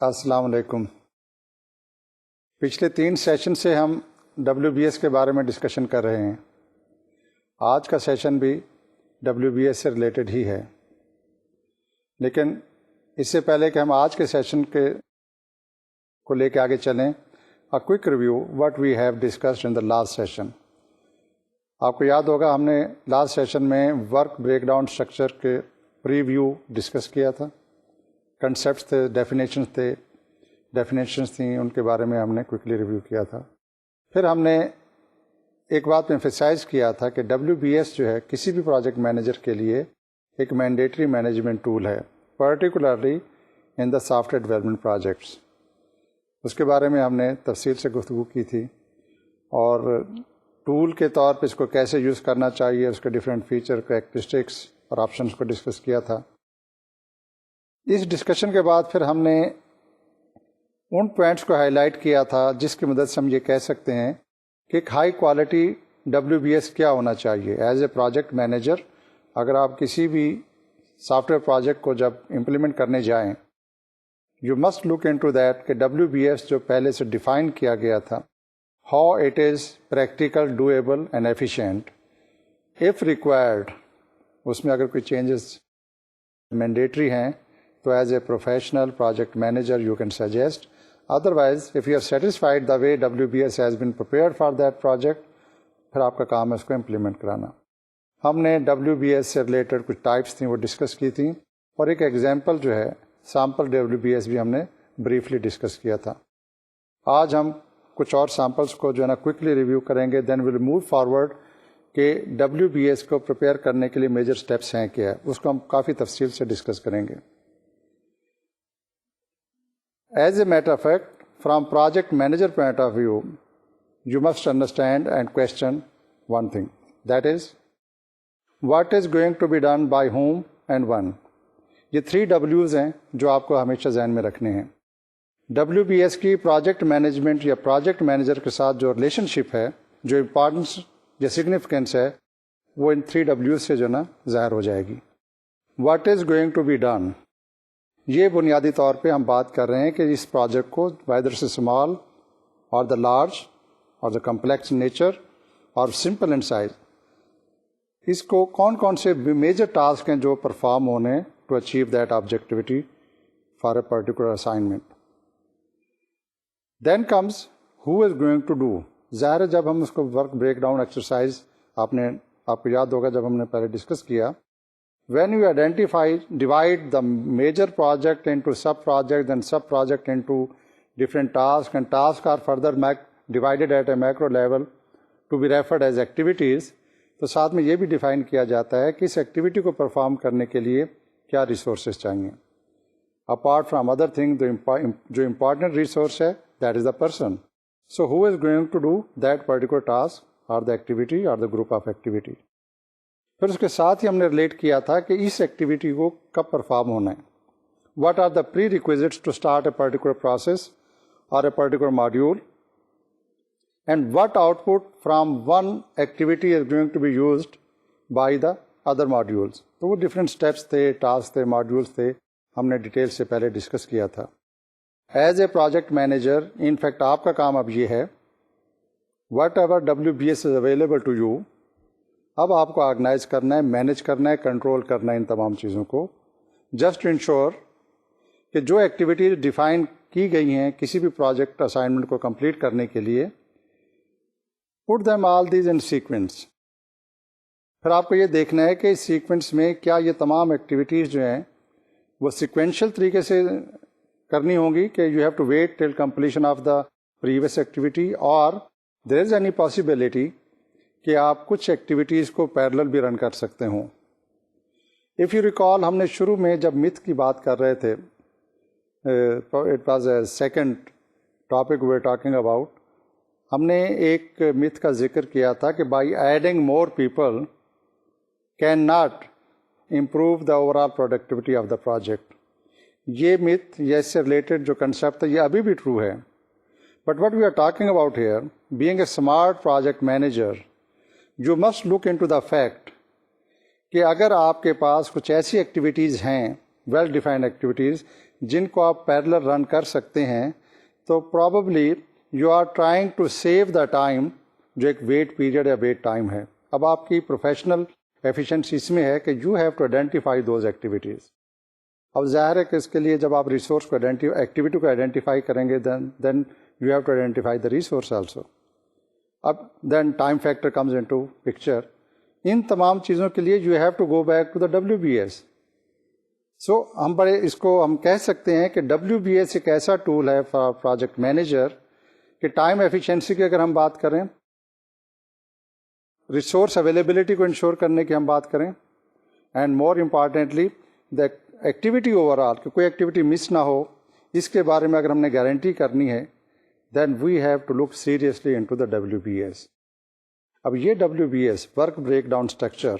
السلام علیکم۔ پچھلے 3 سیشن سے ہم WBS کے بارے میں ڈسکشن کر رہے ہیں۔ آج کا سیشن بھی WBS سے ریلیٹڈ ہی ہے، لیکن اس سے پہلے کہ ہم آج کے سیشن کو لے کے آگے چلیں، a quick review what we have discussed in the last session۔ آپ کو یاد ہوگا ہم نے لاسٹ سیشن میں ورک بریک ڈاؤن اسٹرکچر کے پریویو ڈسکس کیا تھا۔ کنسیپٹس تھے، ڈیفینیشنس تھیں، ان کے بارے میں ہم نے کوئکلی ریویو کیا تھا۔ پھر ہم نے ایک بات پہ ایمفیسائز کیا تھا کہ WBS جو ہے کسی بھی پروجیکٹ مینیجر کے لیے ایک مینڈیٹری مینجمنٹ ٹول ہے، particularly in the software development projects. اس کے بارے میں ہم نے تفصیل سے گفتگو کی تھی، اور ٹول کے طور پہ اس کو کیسے یوز کرنا چاہیے، اس کے ڈفرینٹ فیچر، کریکٹرسٹکس اور آپشنس کو ڈسکس کیا تھا۔ اس ڈسکشن کے بعد پھر ہم نے ان پوائنٹس کو ہائی لائٹ کیا تھا جس کی مدد سے ہم یہ کہہ سکتے ہیں کہ ایک ہائی کوالٹی WBS کیا ہونا چاہیے ایز اے پروجیکٹ مینیجر۔ اگر آپ کسی بھی سافٹ ویئر پروجیکٹ کو جب امپلیمنٹ کرنے جائیں، you must look into that کہ WBS جو پہلے سے ڈیفائن کیا گیا تھا، how it is practical, doable and efficient if required. اس میں اگر کوئی چینجز مینڈیٹری ہیں تو as a professional project manager you can suggest, otherwise if you are satisfied the way WBS has been prepared for that project, پھر آپ کا کام ہے اس کو امپلیمنٹ کرانا۔ ہم نے WBS سے ریلیٹڈ کچھ ٹائپس تھیں وہ ڈسکس کی تھیں، اور ایک ایگزامپل جو ہے سیمپل WBS بھی ہم نے بریفلی ڈسکس کیا تھا۔ آج ہم کچھ اور سیمپلس کو جو ہے نا کوئکلی ریویو کریں گے، دین ول موو فارورڈ کہ WBS کو پریپیئر کرنے کے لیے میجر اسٹیپس ہیں کیا ہے، اس کو ہم کافی تفصیل سے ڈسکس کریں گے۔ As a matter of fact, from project manager point of view, you must understand and question one thing. That is, what is going to be done by whom and when. یہ 3 W's ہیں جو آپ کو ہمیشہ ذہن میں رکھنے ہیں۔ WBS کی پروجیکٹ مینجمنٹ یا پروجیکٹ مینیجر کے ساتھ جو ریلیشن شپ ہے، جو امپورٹنس یا سگنیفیکینس ہے، وہ ان 3 W's سے جو نا ظاہر ہو جائے گی۔ What is going to be done، یہ بنیادی طور پہ ہم بات کر رہے ہیں کہ اس پروجیکٹ کو ویدر سے اسمال اور دا لارج اور دا کمپلیکس نیچر اور سمپل ان سائز، اس کو کون کون سے میجر ٹاسک ہیں جو پرفارم ہونے to achieve that objectivity for a particular assignment. Then comes who is going to do. ظاہر ہے جب ہم اس کو ورک بریک ڈاؤن ایکسرسائز، آپ کو یاد ہوگا جب ہم نے پہلے ڈسکس کیا، when you divide the major project into sub-project, then sub-project into different tasks, and tasks are further divided at a macro level to be referred as activities، تو ساتھ میں یہ بھی ڈیفائن کیا جاتا ہے کہ اس ایکٹیویٹی کو پرفارم کرنے کے لیے کیا ریسورسز چاہیے۔ اپارٹ فرام ادر تھنگ، جو امپورٹنٹ ریسورس ہے that is the person. So who is going to do that particular task اور دا ایکٹیویٹی اور دا گروپ آف ایکٹیویٹی۔ پھر اس کے ساتھ ہی ہم نے ریلیٹ کیا تھا کہ اس ایکٹیویٹی کو کب پرفارم ہونا ہے۔ What are the prerequisites to start a particular process اور a particular module, and what output from one activity is going to be used by the other modules. تو وہ different steps تھے، task تھے، modules تھے، ہم نے detail سے پہلے ڈسکس کیا تھا۔ As a project manager in fact آپ کا کام اب یہ ہے، whatever WBS is available to you, اب آپ کو آرگنائز کرنا ہے، مینیج کرنا ہے، کنٹرول کرنا ہے ان تمام چیزوں کو، جسٹ ٹو انشور کہ جو ایکٹیویٹیز ڈیفائن کی گئی ہیں کسی بھی پروجیکٹ اسائنمنٹ کو کمپلیٹ کرنے کے لیے، put them all these in sequence. پھر آپ کو یہ دیکھنا ہے کہ اس سیکوینس میں کیا یہ تمام ایکٹیویٹیز جو ہیں وہ سیکوینشل طریقے سے کرنی ہوں گی کہ you have to wait till completion of the previous activity, اور دیر از اینی پاسبلٹی کہ آپ کچھ ایکٹیویٹیز کو پیرلل بھی رن کر سکتے ہوں۔ اف یو ریکال، ہم نے شروع میں جب متھ کی بات کر رہے تھے، it was a second topic we are talking about, ہم نے ایک متھ کا ذکر کیا تھا کہ by adding more people can not improve the overall productivity of the project. یہ متھ یا اس سے ریلیٹڈ جو کنسیپٹ ہے یہ ابھی بھی ٹرو ہے، but what we are talking about here, being a smart project manager, You must look into the fact کہ اگر آپ کے پاس کچھ ایسی ایکٹیویٹیز ہیں ویل ڈیفائنڈ ایکٹیویٹیز جن کو آپ پیرلر رن کر سکتے ہیں, تو probably you are trying to save the time, جو ایک ویٹ پیریڈ یا ویٹ ٹائم ہے. اب آپ کی پروفیشنل ایفیشنسی اس میں ہے کہ you have to identify those activities. اب ظاہر ہے کہ اس کے لیے جب آپ ریسورس کو ایکٹیویٹی کو آئیڈینٹیفائی کریں گے then you have to identify the resource also. اب then time factor comes in to picture. ان تمام چیزوں کے لیے you have to go back to the WBS. So ہم اس کو ہم کہہ سکتے ہیں کہ WBS ایک ایسا ٹول ہے فار پروجیکٹ مینیجر کہ ٹائم ایفیشنسی کی اگر ہم بات کریں, ریسورس اویلیبلٹی کو انشور کرنے کی ہم بات کریں, and more importantly the activity over all, کہ کوئی ایکٹیویٹی مس نہ ہو, اس کے بارے میں اگر ہم نے گارنٹی کرنی ہے, then we have to look seriously in to the WBS. اب یہ WBS work break down structure,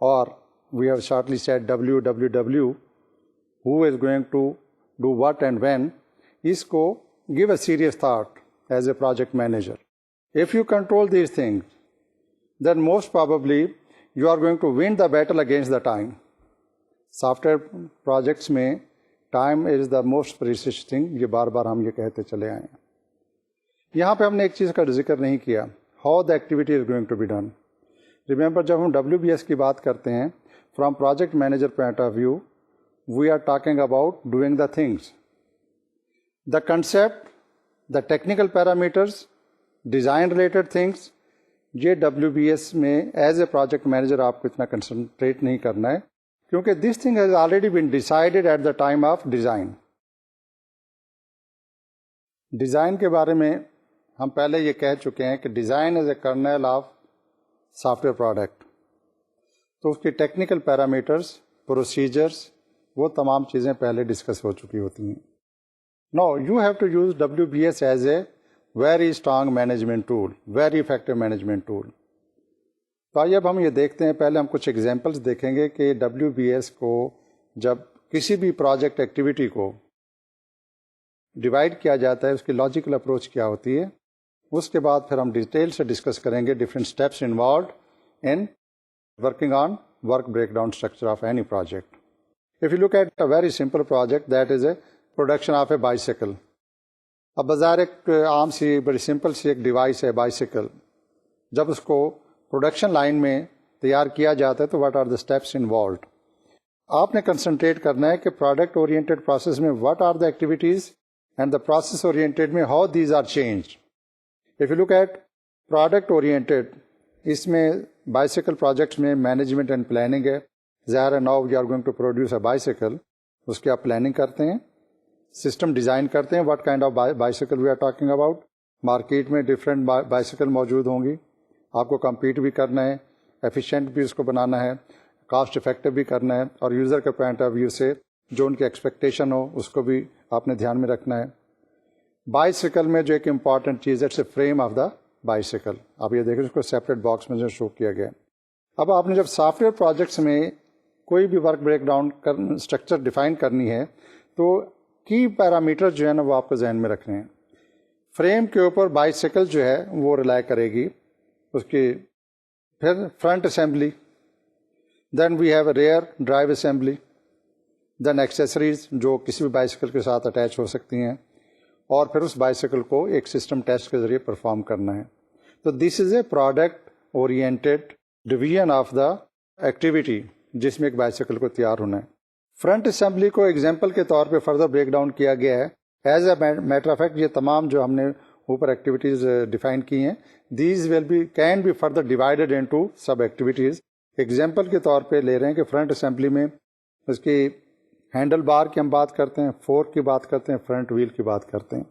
اور we have shortly said WWW, who is going to do what and when, اس کو give a serious thought as a project manager. If you control these things, then most probably you are going to win the battle against the time. Software projects میں time is the most precious thing, یہ بار بار ہم یہ کہتے چلے آئے ہیں. یہاں پہ ہم نے ایک چیز کا ذکر نہیں کیا, how the activity is going to be done. Remember, جب ہم WBS کی بات کرتے ہیں, from project manager point of view, we are talking about doing the things. The concept, the technical parameters, design related things, یہ WBS میں as a project manager آپ کو اتنا کنسنٹریٹ نہیں کرنا ہے, کیونکہ this thing has already been decided at the time of design. Design کے بارے میں ہم پہلے یہ کہہ چکے ہیں کہ design is a kernel of soft where product. تو اس کی ٹیکنیکل پیرامیٹرس, پروسیجرس, وہ تمام چیزیں پہلے ڈسکس ہو چکی ہوتی ہیں. Now, you have to use WBS as a very strong management tool, very effective management tool. تو آئیے اب ہم یہ دیکھتے ہیں, پہلے ہم کچھ ایگزامپلس دیکھیں گے کہ WBS کو جب کسی بھی پروجیکٹ ایکٹیویٹی کو ڈیوائڈ کیا جاتا ہے, اس کی لاجیکل اپروچ کیا ہوتی ہے. اس کے بعد پھر ہم ڈیٹیل سے ڈسکس کریں گے different steps involved in working on work break down structure of any project. If you look at a very simple project, that is a production of a bicycle. اب بظاہر ایک عام سی بڑی سمپل سی ایک device ہے bicycle. جب اس کو production line میں تیار کیا جاتا ہے تو what are the steps involved. آپ نے کنسنٹریٹ کرنا ہے کہ پروڈکٹ اورینٹیڈ پروسیس میں what are the activities, and the process oriented میں how these are changed. If you look at product oriented, اس میں بائیسیکل پروجیکٹس میں مینجمنٹ اینڈ پلاننگ ہے. ظاہر ہے now you are going to produce a bicycle, اس کی آپ پلاننگ کرتے ہیں, سسٹم ڈیزائن کرتے ہیں, what kind of bicycle we are talking about. Market میں ڈفرینٹ بائیسیکل موجود ہوں گی, آپ کو کمپیٹ بھی کرنا ہے, ایفیشینٹ بھی اس کو بنانا ہے, کاسٹ افیکٹو بھی کرنا ہے, اور یوزر کے پوائنٹ آف ویو سے جو ان کی ایکسپیکٹیشن ہو اس کو بھی آپ نے دھیان میں رکھنا ہے. بائیسیکل میں جو ایک امپارٹنٹ چیز ہے, it's a frame of the bicycle. آپ یہ دیکھیں اس کو سیپریٹ باکس میں جو شو کیا گیا. اب آپ نے جب سافٹ ویئر پروجیکٹس میں کوئی بھی work break down structure define کرنی ہے تو کی پیرامیٹر جو ہے نا وہ آپ کو ذہن میں رکھنے ہیں. فریم کے اوپر بائیسیکل جو ہے وہ ریلائی کرے گی, اس کی پھر front assembly, then we have a rear drive assembly, then accessories جو کسی بھی بائیسیکل کے ساتھ اٹیچ ہو سکتی ہیں, اور پھر اس بائیسیکل کو ایک سسٹم ٹیسٹ کے ذریعے پرفارم کرنا ہے. تو this is a product oriented division of the activity جس میں ایک بائیسیکل کو تیار ہونا ہے. فرنٹ اسمبلی کو ایگزامپل کے طور پہ فردر بریک ڈاؤن کیا گیا ہے. As a matter of fact یہ تمام جو ہم نے اوپر ایکٹیویٹیز ڈیفائن کی ہیں, these will be can be further divided into sub activities. Example کے طور پہ لے رہے ہیں کہ فرنٹ اسمبلی میں اس کی ہینڈل بار کی ہم بات کرتے ہیں, فورک کی بات کرتے ہیں, فرنٹ ویل کی بات کرتے ہیں.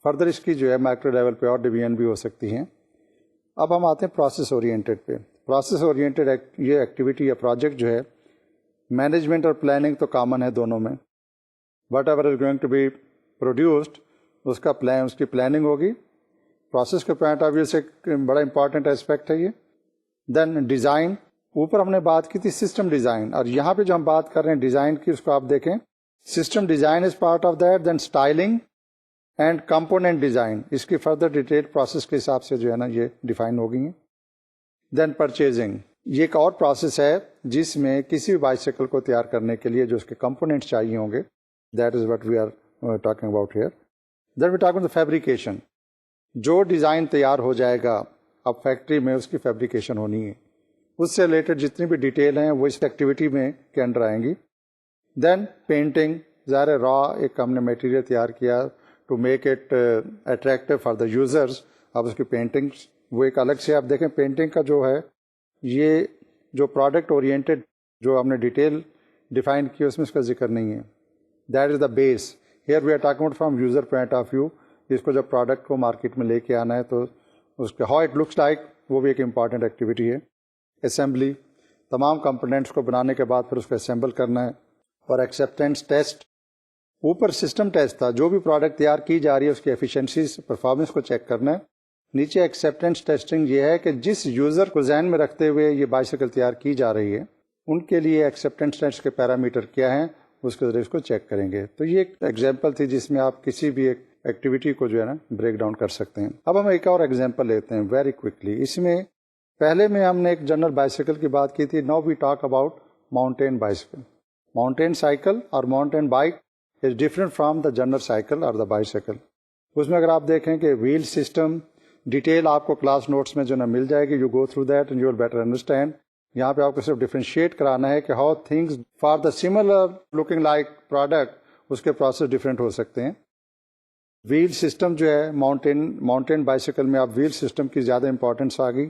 فردر اس کی جو ہے مائکرو لیول پہ اور ڈویژن بھی ہو سکتی ہیں. اب ہم آتے ہیں پروسیس اورینٹیڈ پہ. پروسیس اورینٹیڈ یہ ایکٹیویٹی یا پروجیکٹ جو ہے, مینجمنٹ اور پلاننگ تو کامن ہے دونوں میں. Whatever is going to be produced اس کا اس کی پلاننگ ہوگی. پروسیس کے پوائنٹ آف ویو سے بڑا امپورٹنٹ اسپیکٹ ہے یہ. دین ڈیزائن, اوپر ہم نے بات کی تھی سسٹم ڈیزائن, اور یہاں پہ جو ہم بات کر رہے ہیں ڈیزائن کی اس کو آپ دیکھیں, system design is part of that. Then styling and component design, اس کی فردر ڈیٹیل پروسیس کے حساب سے جو ہے نا یہ ڈیفائن ہو گئی ہیں. دین پرچیزنگ, یہ ایک اور پروسیس ہے جس میں کسی بھی بائیسیکل کو تیار کرنے کے لیے جو اس کے کمپوننٹس چاہیے ہوں گے. That is what we are talking about here. Then we talk about the fabrication. جو ڈیزائن تیار ہو جائے گا اب فیکٹری میں اس کی فیبریکیشن ہونی ہے. اس سے ریلیٹڈ جتنی بھی ڈیٹیل ہیں وہ اس ایکٹیویٹی میں کے انڈر آئیں گی. Then painting. ظاہر را ایک ہم نے میٹیریل تیار کیا to make it attractive for the users. اب اس کی پینٹنگ وہ ایک الگ سے آپ دیکھیں پینٹنگ کا جو ہے یہ جو پروڈکٹ اورینٹیڈ جو ہم نے ڈیٹیل ڈیفائن کی اس میں اس کا ذکر نہیں ہے. That is the base. Here we are talking about from user point of view. اس کو جب پروڈکٹ کو مارکیٹ میں لے کے آنا ہے تو اس کے ہاؤ اٹ لکس لائک وہ بھی ایک امپارٹنٹ ایکٹیویٹی ہے. اسمبلی. تمام کمپوننٹس کو بنانے کے بعد پھر اس کو اسمبل کرنا ہے. اور ایکسیپٹینس ٹیسٹ. اوپر سسٹم ٹیسٹ تھا جو بھی پروڈکٹ تیار کی جا رہی ہے اس کی ایفیشنسیز پرفارمنس کو چیک کرنا ہے. نیچے ایکسیپٹینس ٹیسٹنگ یہ ہے کہ جس یوزر کو ذہن میں رکھتے ہوئے یہ بائیسیکل تیار کی جا رہی ہے ان کے لیے ایکسیپٹینس ٹیسٹ کے پیرامیٹر کیا ہیں اس کے ذریعے اس کو چیک کریں گے. تو یہ ایک ایگزامپل تھی جس میں آپ کسی بھی ایک ایکٹیویٹی کو جو ہے نا بریک ڈاؤن کر سکتے ہیں. اب ہم ایک اور ایگزامپل لیتے ہیں ویری کوئکلی. اس میں پہلے میں ہم نے ایک جنرل بائیسیکل کی بات کی تھی. Now we talk about mountain bicycle. Mountain cycle اور mountain bike is different from the general cycle اور دا بائیسیکل. اس میں اگر آپ دیکھیں کہ ویل سسٹم ڈیٹیل آپ کو کلاس نوٹس میں جو نا مل جائے گی. You go through that and you will better understand. یہاں پہ آپ کو صرف ڈفرینشیٹ کرانا ہے کہ how things for the similar looking like product اس کے پروسیس ڈفرینٹ ہو سکتے ہیں. ویل سسٹم جو ہے ماؤنٹین بائیسیکل میں آپ ویل سسٹم کی زیادہ امپورٹنس آ گئی.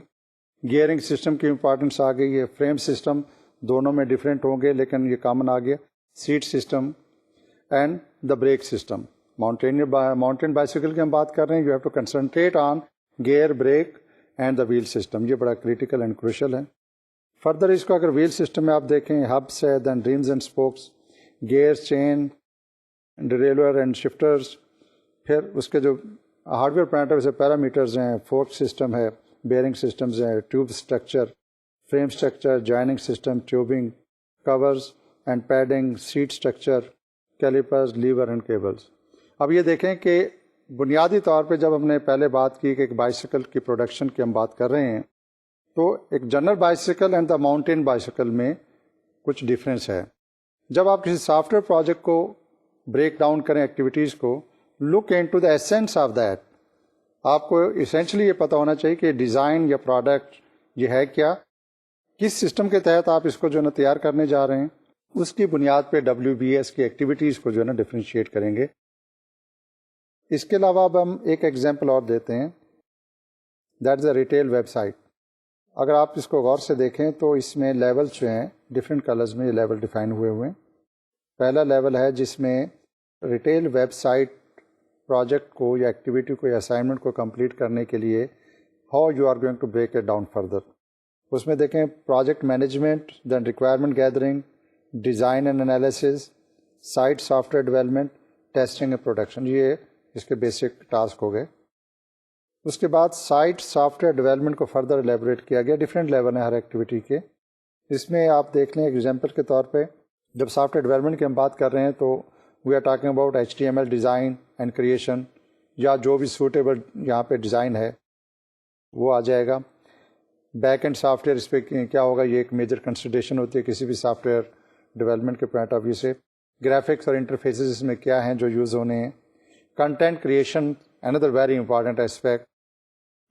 گیئرنگ سسٹم کی امپورٹنس آ گئی. یہ فریم سسٹم دونوں میں ڈفرینٹ ہوں گے لیکن یہ کامن آ گیا. Seat system and the brake system. Mountain bicycle کی ہم بات کر رہے ہیں. You have to concentrate on gear brake and the wheel system. یہ بڑا کریٹیکل اینڈ کروشل ہے. فردر اس کو اگر ویل سسٹم میں آپ دیکھیں ہبس ہے then rims and spokes gear chain derailleur and shifters. پھر اس کے جو ہارڈ ویئر پارامتر سے پیرامیٹرز ہیں فورک سسٹم ہے بیئرنگ سسٹمز ہیں tube structure frame structure joining system tubing covers and padding seat structure calipers lever and cables. اب یہ دیکھیں کہ بنیادی طور پہ جب ہم نے پہلے بات کی کہ ایک بائیسیکل کی پروڈکشن کی ہم بات کر رہے ہیں تو ایک general bicycle and the mountain bicycle میں کچھ ڈفرینس ہے. جب آپ کسی سافٹ ویئر پروجیکٹ کو بریک ڈاؤن کریں ایکٹیویٹیز کو look in to the essence of that. آپ کو اسینشلی یہ پتہ ہونا چاہیے کہ ڈیزائن یا پروڈکٹ یہ ہے کیا, کس سسٹم کے تحت آپ اس کو جو ہے نا تیار کرنے جا رہے ہیں. اس کی بنیاد پہ WBS کی ایکٹیویٹیز کو جو ہے نا ڈفرینشیٹ کریں گے. اس کے علاوہ اب ہم ایک ایگزامپل اور دیتے ہیں that is a retail website. اگر آپ اس کو غور سے دیکھیں تو اس میں لیولس جو ہیں ڈفرینٹ کلرز میں یہ لیول ڈیفائن ہوئے ہوئے ہیں. پہلا لیول ہے جس میں ریٹیل ویب سائٹ پروجیکٹ کو یا ایکٹیویٹی کو یا اسائنمنٹ کو کمپلیٹ کرنے کے لیے how you are going to break it down further. اس میں دیکھیں project management then requirement gathering design and analysis site software development testing and production. یہ اس کے بیسک ٹاسک ہو گئے. اس کے بعد سائٹ سافٹ ویئر ڈیولپمنٹ کو فردر ایلیبوریٹ کیا گیا. ڈفرینٹ لیول ہیں ہر ایکٹیویٹی کے. اس میں آپ دیکھ لیں ایگزامپل کے طور پہ جب سافٹ ویئر ڈیولپمنٹ کی ہم بات کر رہے ہیں تو we are talking about HTML design and creation یا جو بھی سوٹیبل یہاں پہ ڈیزائن ہے وہ آ جائے گا. بیک اینڈ سافٹ ویئر اس پہ کیا ہوگا یہ ایک میجر کنسیڈریشن ہوتی ہے کسی بھی سافٹ ویئر ڈیولپمنٹ کے پوائنٹ آف ویو سے. گرافکس اور انٹرفیسز اس میں کیا ہیں جو یوز ہونے ہیں. کنٹینٹ کریشن اندر ویری امپارٹنٹ ایسپیکٹ.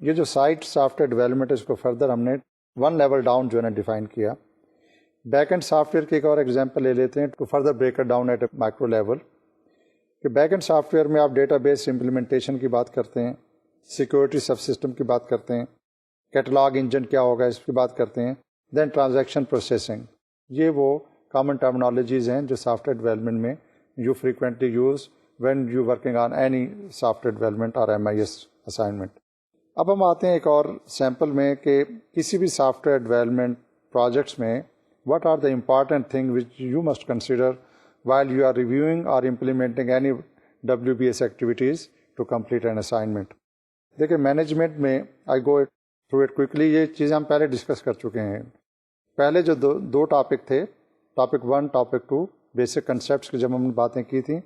یہ جو سائٹ سافٹ ویئر ڈیولپمنٹ اس کو فردر ہم نے 1 لیول ڈاؤن جو ہے نا ڈیفائن کیا. بیک اینڈ سافٹ ویئر کی ایک اور ایگزامپل لے لیتے ہیں to further break it down at a micro level. کہ بیک اینڈ سافٹ ویئر میں آپ ڈیٹا بیس امپلیمنٹیشن کی بات کرتے ہیں سیکورٹی سب سسٹم کی بات کرتے ہیں کیٹلاگ انجن کیا ہوگا اس کی بات کرتے ہیں. Then transaction processing. یہ وہ کامن ٹرمنالوجیز ہیں جو سافٹ ویئر ڈیولپمنٹ میں you frequently use when you working on any software development اور MIS اسائنمنٹ. اب ہم آتے ہیں ایک اور سیمپل میں کہ کسی بھی سافٹ ویئر ڈیولپمنٹ پروجیکٹس میں what are the important things which you must consider while you are reviewing or implementing any WBS activities to complete an assignment. دیکھیں مینجمنٹ میں I go through it quickly. یہ چیزیں ہم پہلے discuss کر چکے ہیں. پہلے جو دو ٹاپک تھے ٹاپک 1 ٹاپک 2 بیسک کنسیپٹس کی جب ہم نے باتیں کی تھیں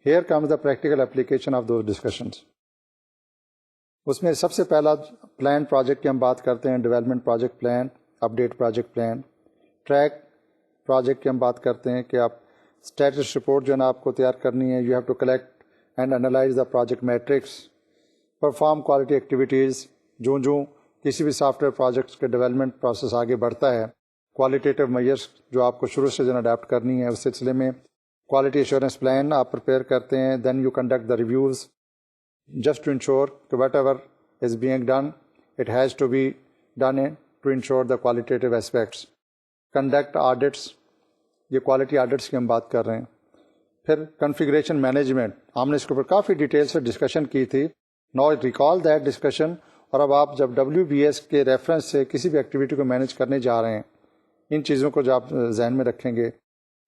here comes the practical application of those discussions. اس میں سب سے پہلا پلان پروجیکٹ کی ہم بات کرتے ہیں development project plan update project plan track project کی ہم بات کرتے ہیں کہ آپ اسٹیٹس رپورٹ جو ہے نا آپ کو تیار کرنی ہے. You have to collect and analyse the project metrics. Perform quality activities. جو کسی بھی سافٹ ویئر پروجیکٹس کے ڈیولپمنٹ پروسیس آگے بڑھتا ہے, کوالٹیٹیو میجرس جو آپ کو شروع سے جو ہے اڈاپٹ کرنی ہے, اس سلسلے میں کوالٹی ایشورنس پلان آپ پریپیئر کرتے ہیں. Then you conduct the reviews just to ensure کہ whatever is being done it has to be done to ensure the qualitative aspects. Conduct audits, یہ کوالٹی آڈٹس کی ہم بات کر رہے ہیں. پھر کنفیگریشن مینجمنٹ, ہم نے اس کے اوپر کافی ڈیٹیل سے ڈسکشن کی تھی. نو ریکال دیٹ ڈسکشن. اور اب آپ جب WBS کے ریفرنس سے کسی بھی ایکٹیویٹی کو مینیج کرنے جا رہے ہیں, ان چیزوں کو جو آپ ذہن میں رکھیں گے,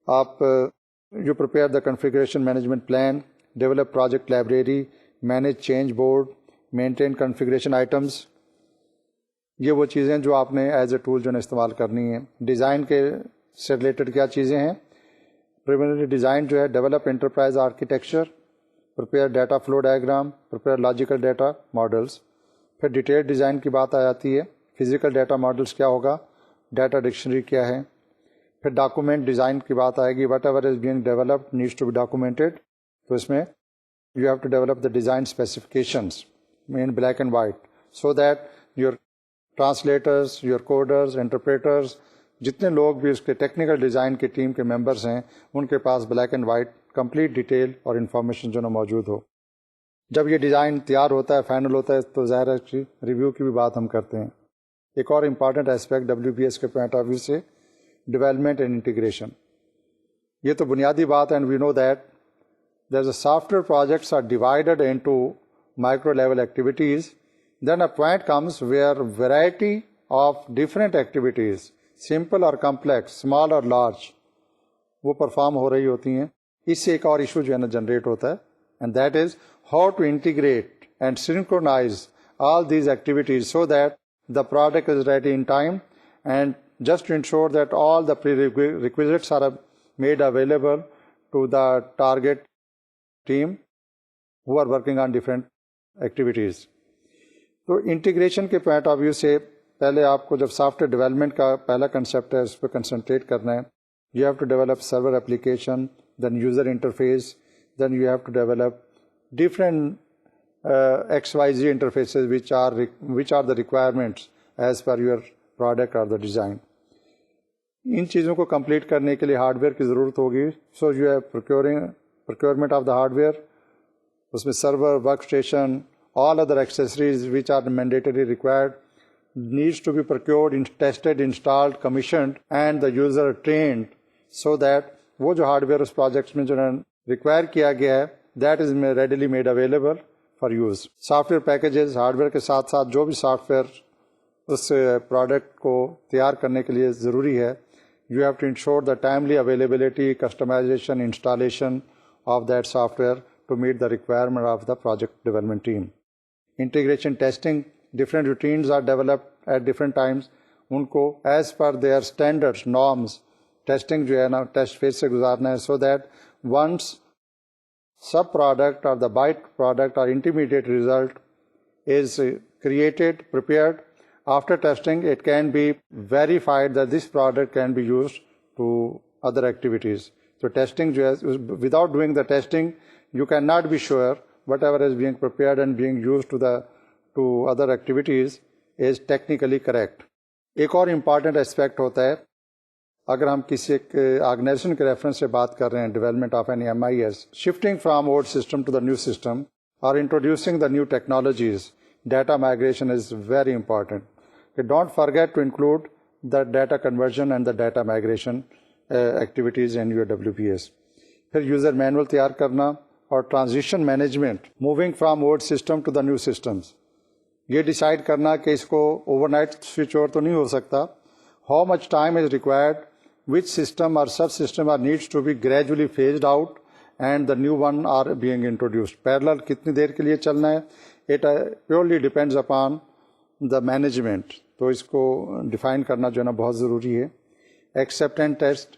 آپ you prepare the configuration management plan, develop project library, manage change board, maintain configuration items. یہ وہ چیزیں جو آپ نے ایز اے ٹول جو ہے استعمال کرنی ہے. ڈیزائن کے سے ریلیٹڈ کیا چیزیں ہیں؟ پریلیمنری ڈیزائن جو ہے, develop enterprise architecture, prepare data flow diagram, prepare logical data models. پھر ڈیٹیل ڈیزائن کی بات آ جاتی ہے. فزیکل ڈیٹا ماڈلس کیا ہوگا, ڈیٹا ڈکشنری کیا ہے. پھر ڈاکومنٹ ڈیزائن کی بات آئے گی. Whatever is being developed needs to be documented. تو اس میں you have to develop the design specifications in black and white, so that your translators, your coders, interpreters, جتنے لوگ بھی اس کے ٹیکنیکل ڈیزائن کی ٹیم کے ممبرس ہیں, ان کے پاس black and white complete detail اور انفارمیشن جو ہے موجود ہو. جب یہ ڈیزائن تیار ہوتا ہے, فائنل ہوتا ہے, تو ظاہر ہے ریویو کی بھی بات ہم کرتے ہیں. ایک اور امپارٹنٹ ایسپیکٹ WBS کے پوائنٹ آف ویو سے, ڈیولپمنٹ اینڈ انٹیگریشن. یہ تو بنیادی بات ہے, and we know that there's a software projects are divided into micro level activities. Then a point comes where variety of different activities, simple or complex, small or large, وہ perform ہو رہی ہوتی ہیں. اس سے ایک اور ایشو جو ہے نا جنریٹ ہوتا ہے, and that is how to integrate and synchronize all these activities so that the product is ready in time, and just to ensure that all the prerequisites are made available to the target team who are working on different activities. تو integration کے point of view سے پہلے آپ کو جب soft where development کا پہلا concept ہے اس پہ کنسنٹریٹ کرنا ہے. You have to develop server application, then user interface, then you have to develop different XYZ interfaces which are the requirements as per your product or the design. ان چیزوں کو complete کرنے کے لیے hard where کی ضرورت ہوگی. So you have procurement of the hardware, اس میں server, work station, all other accessories which are mandatorily required needs to be procured, tested, installed, commissioned and the user trained, so that وہ جو hard where us projects میں جو require کیا گیا ہے that is readily made available for use. Soft where packages, hard where کے ساتھ ساتھ جو بھی سافٹ ویئر اس پروڈکٹ کو تیار کرنے کے لیے ضروری ہے, you have to ensure the timely availability, customization, installation of that software to meet the requirement of the project development team. Integration testing, different routines are developed at different times. ان کو as per their standards, norms, testing جو ہے نا test phase سے گزارنا ہے, so that once sub product or the byte product or intermediate result is created, prepared, after testing it can be verified that this product can be used to other activities. So testing جو ہے, without doing the testing you cannot be sure whatever is being prepared and being used to other activities is technically correct. ایک اور important aspect ہوتا ہے, اگر ہم کسی ایک آرگنائزیشن کے ریفرنس سے بات کر رہے ہیں, development of an MIS, shifting from old system to the new system اور introducing the new technologies, data migration is very important. Don't forget to include the data conversion and the data migration activities in your WPS. پھر user manual تیار کرنا اور transition management, moving from old system to the new systems. یہ decide کرنا کہ اس کو over night switch over تو نہیں ہو سکتا. How much time is required, which system or subsystem are needs to be gradually phased out and the new one are being introduced. Parallel کتنی دیر کے لیے چلنا ہے, it purely depends upon the management. تو اس کو ڈیفائن کرنا جو ہے نا بہت ضروری ہے. Acceptance test,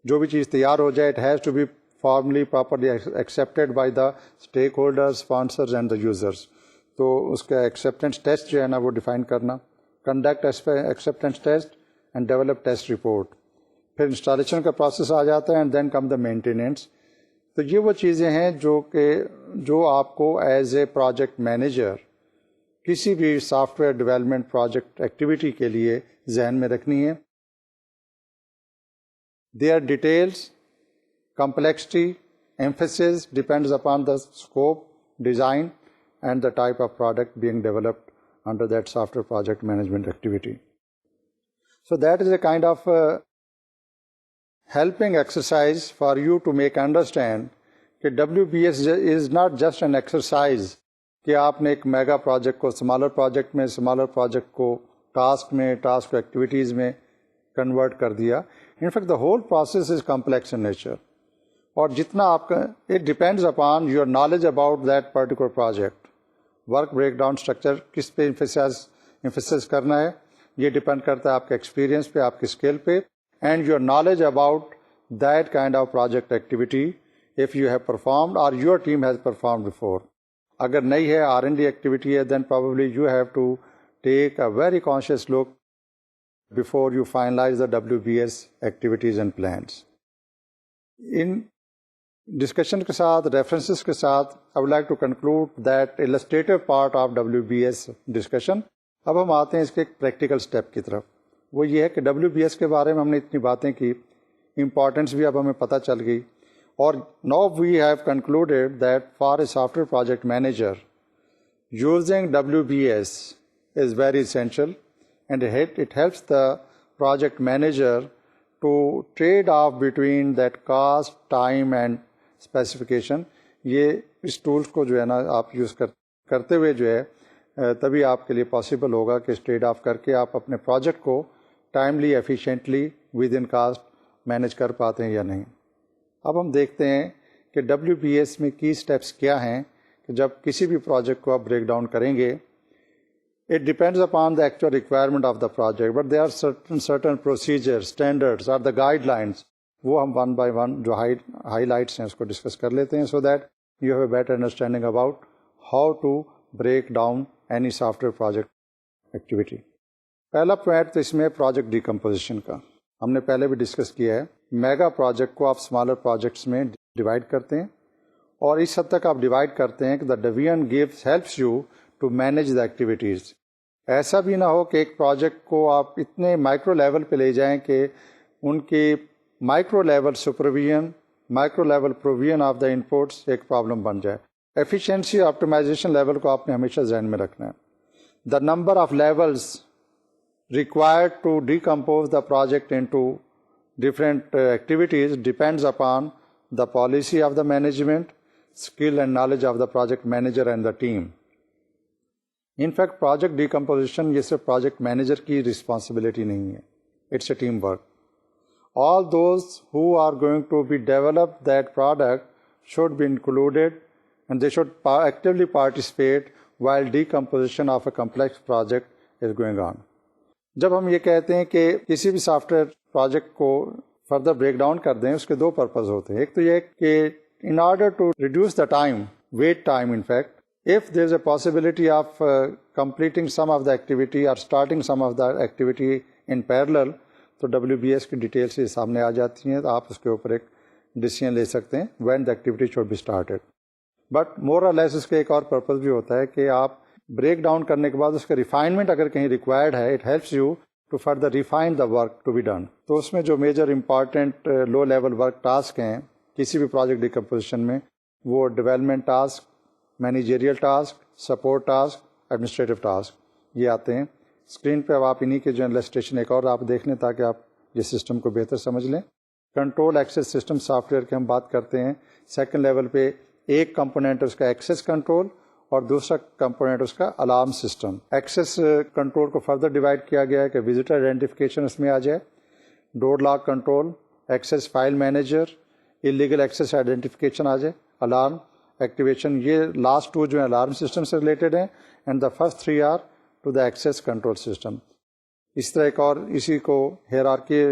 جو بھی چیز تیار ہو جائے, it has to be formally properly accepted by the stakeholders, sponsors and the users. تو اس کا ایکسیپٹنس ٹیسٹ جو ہے نا وہ ڈیفائن کرنا. Conduct acceptance test and develop test report. پھر انسٹالیشن کا پروسیس آ جاتا ہے and then come the maintenance. تو یہ وہ چیزیں ہیں جو آپ کو ایز اے پروجیکٹ مینیجر کسی بھی software development project activity کے لیے ذہن میں رکھنی ہے. Their details, complexity, emphasis depends upon the scope, design, and the type of product being developed under that software project management activity. So that is a kind of helping exercise for you to make understand that WBS is not just an exercise کہ آپ نے ایک mega project کو smaller project کو task کو activities میں convert کر دیا. ان fact the whole process is complex in nature, اور جتنا آپ کا it depends upon your knowledge about that particular project. Work break down structure کس پہ ایمفیسس کرنا ہے, یہ ڈیپینڈ کرتا ہے آپ کے ایکسپیرینس پہ, آپ کی اسکل پہ, and your knowledge about that kind of project activity if you have performed اور your team has performed before. اگر نہیں ہے R&D ایکٹیویٹی ہے, then probably you have to take a very conscious look before you finalize the WBS activities and plans. In discussion کے ساتھ, references کے ساتھ, I would like to conclude that illustrative part of WBS discussion. اب ہم آتے ہیں اس کے ایک پریکٹیکل اسٹیپ کی طرف. وہ یہ ہے کہ WBS کے بارے میں ہم نے اتنی باتیں کی, امپورٹنس بھی اب ہمیں پتہ چل گئی, اور now we have concluded that for a software project manager using WBS is very essential. And it helps the project manager to trade off between that cost, time and specification. یہ اس tools کو جو ہے نا آپ use کرتے ہوئے جو ہے تبھی آپ کے لیے پاسبل ہوگا کہ ٹریڈ آف کر کے آپ اپنے پروجیکٹ کو timely efficiently with in cost manage کر پاتے ہیں یا نہیں. اب ہم دیکھتے ہیں کہ WBS میں کی اسٹیپس کیا ہیں کہ جب کسی بھی پروجیکٹ کو آپ بریک ڈاؤن کریں گے. It depends upon the actual requirement of the project, but there are certain procedures, standards or the guidelines. وہ ہم one by one جو highlights ہیں اس کو ڈسکس کر لیتے ہیں, so that you have a better understanding about how to break down any software project activity. پہلا point تو اس میں پروجیکٹ ڈیکمپوزیشن کا ہم نے پہلے بھی ڈسکس کیا ہے. میگا پروجیکٹ کو آپ اسمالر پروجیکٹس میں ڈیوائڈ کرتے ہیں, اور اس حد تک آپ ڈیوائڈ کرتے ہیں کہ the division helps you to manage the activities. ایسا بھی نہ ہو کہ ایک پروجیکٹ کو آپ اتنے مائکرو لیول پہ لے جائیں کہ ان کی micro level supervision, micro level provision of the inputs ایک پرابلم بن جائے. ایفیشینسی آپٹیمائزیشن لیول کو آپ نے ہمیشہ ذہن میں رکھنا ہے. The number of levels required to decompose the project into different activities depends upon the policy of the management, skill and knowledge of the project manager and the team. In fact project decomposition یہ صرف project manager کی responsibility نہیں ہے, it's a team work. All those who are going to be develop that product should be included and they should actually participate while decomposition of a complex project is going on. جب ہم یہ کہتے ہیں کہ کسی بھی software project کو further break down کر دیں, اس کے دو پرپز ہوتے ہیں. ایک تو یہ کہ in order to reduce the time, wait time in fact, if there is a possibility of completing some of the activity or starting some of the activity in parallel, تو WBS کی details یہ سامنے آ جاتی ہیں, تو آپ اس کے اوپر ایک ڈیسیژن لے سکتے ہیں when the activity should be started. But more or less اس کا ایک اور پرپز بھی ہوتا ہے کہ آپ بریک ڈاؤن کرنے کے بعد اس کا ریفائنمنٹ اگر کہیں ریکوائرڈ ہے, it helps you to further refine the work to be done. تو اس میں جو major important low level work task ہیں کسی بھی پروجیکٹ ڈیکمپوزیشن میں, وہ development task, managerial task, support task, administrative task, یہ آتے ہیں. اسکرین پہ اب آپ انہیں کے جو انلسٹریشن ایک اور آپ دیکھ لیں تاکہ آپ یہ سسٹم کو بہتر سمجھ لیں. Control access system soft where کی ہم بات کرتے ہیں. سیکنڈ لیول پہ ایک کمپوننٹ اس کا ایکسیس کنٹرول اور دوسرا کمپوننٹ اس کا الارم سسٹم. ایکسیس کنٹرول کو فردر ڈیوائڈ کیا گیا ہے کہ وزٹر آئیڈینٹیفیکیشن اس میں آ جائے, door lock control, access file manager, illegal access identification آ جائے, الارم ایکٹیویشن. یہ لاسٹ ٹو جو ہیں الارم سسٹم سے ریلیٹڈ ہیں, and the first three are to the access control system. اس طرح ایک اور اسی کو ہیرارکی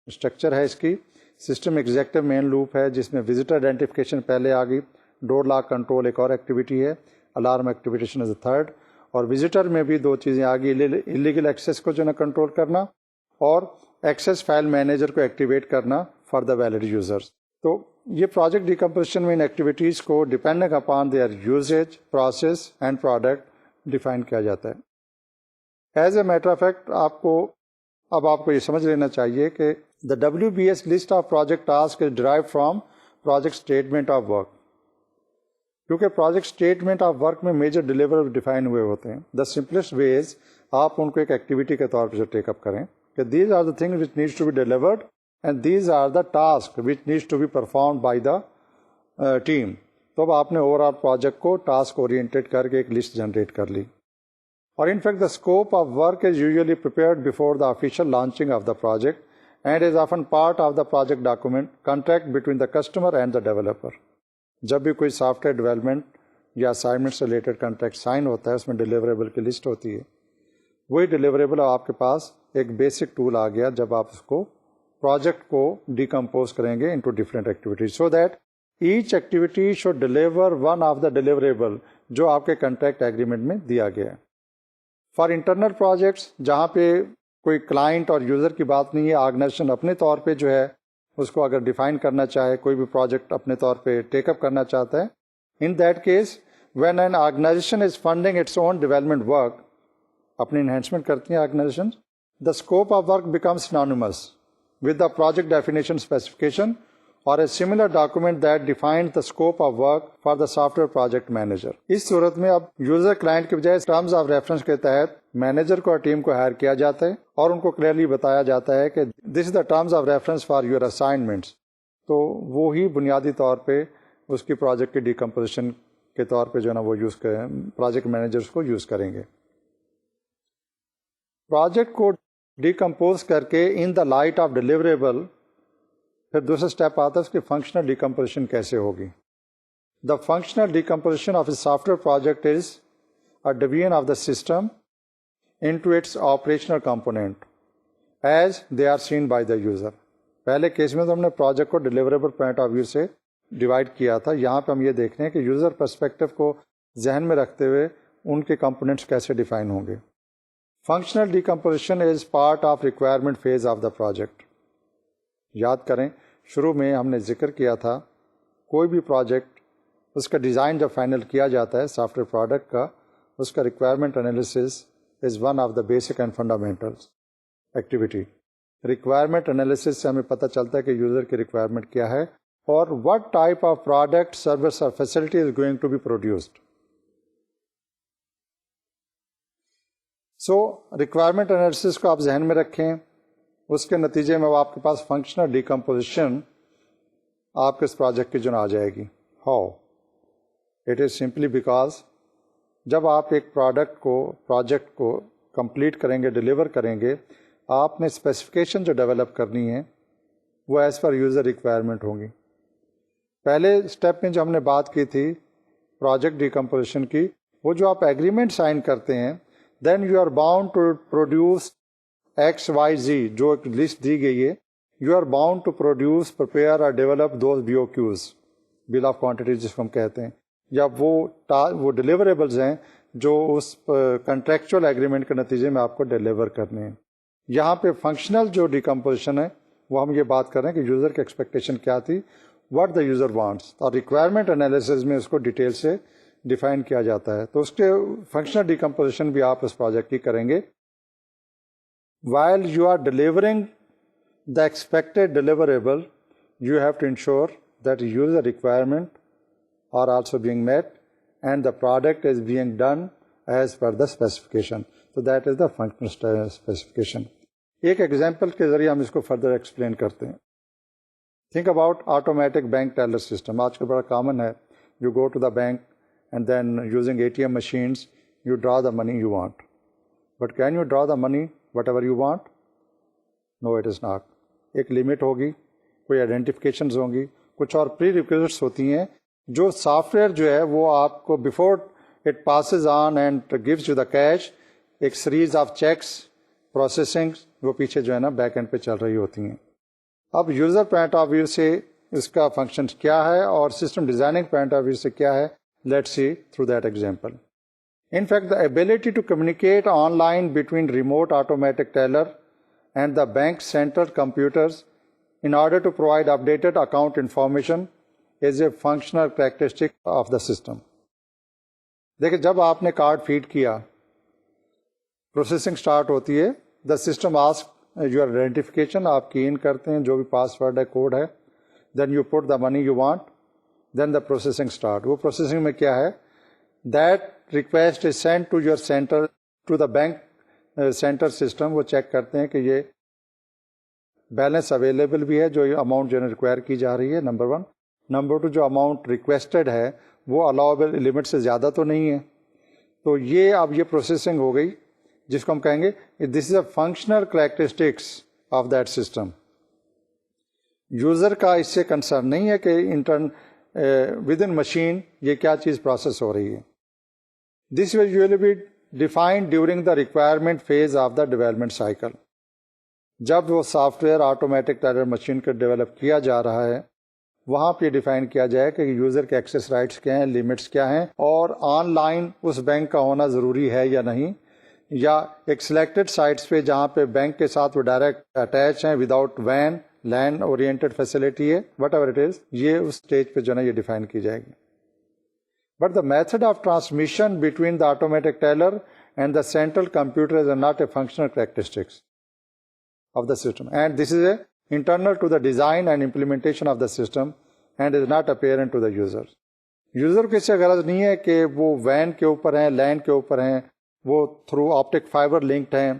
اسٹرکچر ہے اس کی. سسٹم ایگزیکٹو مین لوپ ہے جس میں وزٹر آئیڈینٹیفیکیشن پہلے آ گئی, ڈور لاک کنٹرول ایک اور ایکٹیویٹی ہے, alarm activation is a third, اور وزٹر میں بھی دو چیزیں آ گئی, انلیگل ایکسیس کو جو ہے نا کنٹرول کرنا, اور ایکسیس فائل مینیجر کو ایکٹیویٹ کرنا فار دا ویلڈ یوزرس. تو یہ پروجیکٹ ڈیکمپوزیشن میں ان ایکٹیویٹیز کو depending upon their usage process and product define کیا جاتا ہے. As a matter of fact آپ کو یہ سمجھ لینا چاہیے کہ the WBS list of project task is drive from project statement of work. کیونکہ پروجیکٹ اسٹیٹمنٹ آف ورک میں میجر ڈیلیور ڈیفائن ہوئے ہوتے ہیں. دا سمپلسٹ ویز آپ ان کو ایک ایکٹیویٹی کے طور پہ ٹیک اپ کریں کہ these are the thing which needs to be delivered and these are the task which needs to be perform by the team. تو اب آپ نے اوور آل پروجیکٹ کو ٹاسک اورینٹیڈ کر کے ایک لسٹ جنریٹ کر لی. اور in fact the scope of work is usually prepared before the official launching of the project and is often part of the project document contract between the customer and the developer. جب بھی کوئی soft where development یا assignment سے related contract sign ہوتا ہے اس میں deliverable کی list ہوتی ہے. وہی ڈیلیوریبل آپ کے پاس ایک بیسک ٹول آ گیا جب آپ اس کو پروجیکٹ کو ڈیکمپوز کریں گے into different activities so that each activity should deliver one of the deliverable جو آپ کے کانٹریکٹ ایگریمنٹ میں دیا گیا ہے. فار انٹرنل پروجیکٹس جہاں پہ کوئی کلائنٹ اور یوزر کی بات نہیں ہے، آرگنائزیشن اپنے طور پہ جو ہے اس کو اگر ڈیفائن کرنا چاہے، کوئی بھی پروجیکٹ اپنے طور پہ ٹیک اپ کرنا چاہتا ہے، in that case when an organization is funding its own development work, اپنی انہینسمنٹ کرتی ہیں organization, the scope of work becomes synonymous with the project definition specification اور a similar document that defines the scope of work for the software project manager. اس صورت میں اب user client کے بجائے ٹرمز آف ریفرنس کے تحت manager کو اور ٹیم کو ہائر کیا جاتا ہے اور ان کو کلیئرلی بتایا جاتا ہے کہ this is the terms of reference for your assignments. تو وہی بنیادی طور پہ اس کی پروجیکٹ کی ڈیکمپوزیشن کے طور پہ جو ہے نا وہ یوز کریں، پروجیکٹ مینیجرس کو یوز کریں گے. پروجیکٹ کو ڈیکمپوز کر کے ان دا لائٹ آف ڈیلیوریبل پھر دوسرا اسٹیپ آتا ہے اس کی فنکشنل ڈیکمپوزیشن کیسے ہوگی. The functional decomposition of a software project is a division of the system into its operational component as they are seen by the user. پہلے case میں تو ہم نے پروجیکٹ کو ڈیلیوریبل پوائنٹ آف ویو سے divide کیا تھا. یہاں پہ ہم یہ دیکھ رہے ہیں کہ یوزر پرسپیکٹو کو ذہن میں رکھتے ہوئے ان کے کمپوننٹس کیسے ڈیفائن ہوں گے. Functional decomposition is part of requirement phase of the project. یاد کریں شروع میں ہم نے ذکر کیا تھا کوئی بھی پروجیکٹ اس کا ڈیزائن جب فائنل کیا جاتا ہے سافٹ ویئر پروڈکٹ کا، اس کا requirement analysis is one of the basic and fundamental activity. Requirement analysis سے ہمیں پتہ چلتا ہے کہ یوزر کی ریکوائرمنٹ کیا ہے اور what type of product, service or facility is going to be produced. So requirement analysis کو آپ ذہن میں رکھیں، اس کے نتیجے میں آپ کے پاس فنکشنل ڈیکمپوزیشن آپ کے اس پروجیکٹ کی جو آ جائے گی. How? It is simply because جب آپ ایک پروجیکٹ کو کمپلیٹ کریں گے، ڈیلیور کریں گے، آپ نے اسپیسیفکیشن جو ڈیولپ کرنی ہے وہ ایز پر یوزر ریکوائرمنٹ ہوں گی. پہلے اسٹیپ میں جو ہم نے بات کی تھی پروجیکٹ ڈیکمپوزیشن کی، وہ جو آپ ایگریمنٹ سائن کرتے ہیں then you are bound to produce X Y Z, جو ایک لسٹ دی گئی ہے، you are bound to produce prepare اور develop those BOQs، bill of quantities جس کو ہم کہتے ہیں، یا وہ ڈیلیوریبلز ہیں جو اس کنٹریکچوئل ایگریمنٹ کے نتیجے میں آپ کو ڈیلیور کرنے ہیں. یہاں پہ فنکشنل جو ڈیکمپوزیشن ہے وہ ہم یہ بات کر رہے ہیں کہ یوزر کی ایکسپیکٹیشن کیا تھی، واٹ دا یوزر وانٹس، اور ریکوائرمنٹ انالیسز میں اس کو ڈیٹیل سے ڈیفائن کیا جاتا ہے. تو اس کے فنکشنل ڈیکمپوزیشن بھی آپ اس پروجیکٹ کی کریں گے. While you are delivering the expected deliverable you have to ensure that user requirement are also being met and the product is being done as per the specification. تو that is the functional specification. ایک example کے ذریعے ہم اس کو further explain کرتے ہیں. Think about automatic bank teller system. آج کل بڑا کامن ہے، you go to the bank and then using ATM machines you draw the money you want. But can you draw the money whatever you want? No it is not. ایک limit ہوگی، کوئی آئیڈینٹیفکیشنز ہوں گی، کچھ اور پری requisites ہوتی ہیں جو سافٹ ویئر جو ہے وہ آپ کو before it passes on and gives you the cash ایک سیریز آف چیکس پروسیسنگ وہ پیچھے جو ہے نا بیک اینڈ پہ چل رہی ہوتی ہیں. اب یوزر پوائنٹ آف ویو سے اس کا فنکشن کیا ہے اور system designing point of view سے کیا ہے، let's see through that example. In fact the ability to communicate online between remote automatic teller and the bank central computers in order to provide updated account information is a functional characteristic of the system. دیکھیں جب آپ نے card feed کیا processing start ہوتی ہے, the system ask your identification, آپ کی ان کرتے ہیں جو بھی پاسورڈ ہے کوڈ ہے, then you put the money you want, then the processing start. وہ پروسیسنگ میں کیا ہے, that request is send to your centre, to the bank centre system. وہ چیک کرتے ہیں کہ یہ بیلنس اویلیبل بھی ہے جو اماؤنٹ جو ریکوائر کی جا رہی ہے, نمبر 1. نمبر 2, جو اماؤنٹ ریکویسٹڈ ہے وہ الاؤبل لمٹ سے زیادہ تو نہیں ہے. تو یہ اب یہ پروسیسنگ ہو گئی جس کو ہم کہیں گے this is a functional characteristics of that system. User کا اس سے کنسرن نہیں ہے کہ ود ان مشین یہ کیا چیز پروسیس ہو رہی ہے. This will usually be defined during the requirement phase of the development cycle. جب وہ software automatic teller machine کو ڈیولپ کیا جا رہا ہے وہاں پہ ڈیفائن کیا جائے کہ یوزر کے ایکسیس رائٹس کیا ہیں, لمٹس کیا ہیں, اور آن لائن اس بینک کا ہونا ضروری ہے یا نہیں, یا ایک سلیکٹڈ سائٹس پہ جہاں پہ بینک کے ساتھ وہ ڈائریکٹ اٹیچ ہیں وداؤٹ وین لینڈ اورینٹڈ فیسلٹی ہے, وٹ ایور اٹ از, یہ اس اسٹیج پہ جو ہے یہ ڈیفائن کی جائے گی. But the method of transmission between the automatic teller and the central computer is not a functional characteristics of the system, and this is a internal to the design and implementation of the system and is not apparent to the user. User کو اس سے غرض نہیں ہے کہ وہ when کے اوپر ہیں, لینڈ کے اوپر ہیں, وہ تھرو آپٹک فائبر لنکڈ ہیں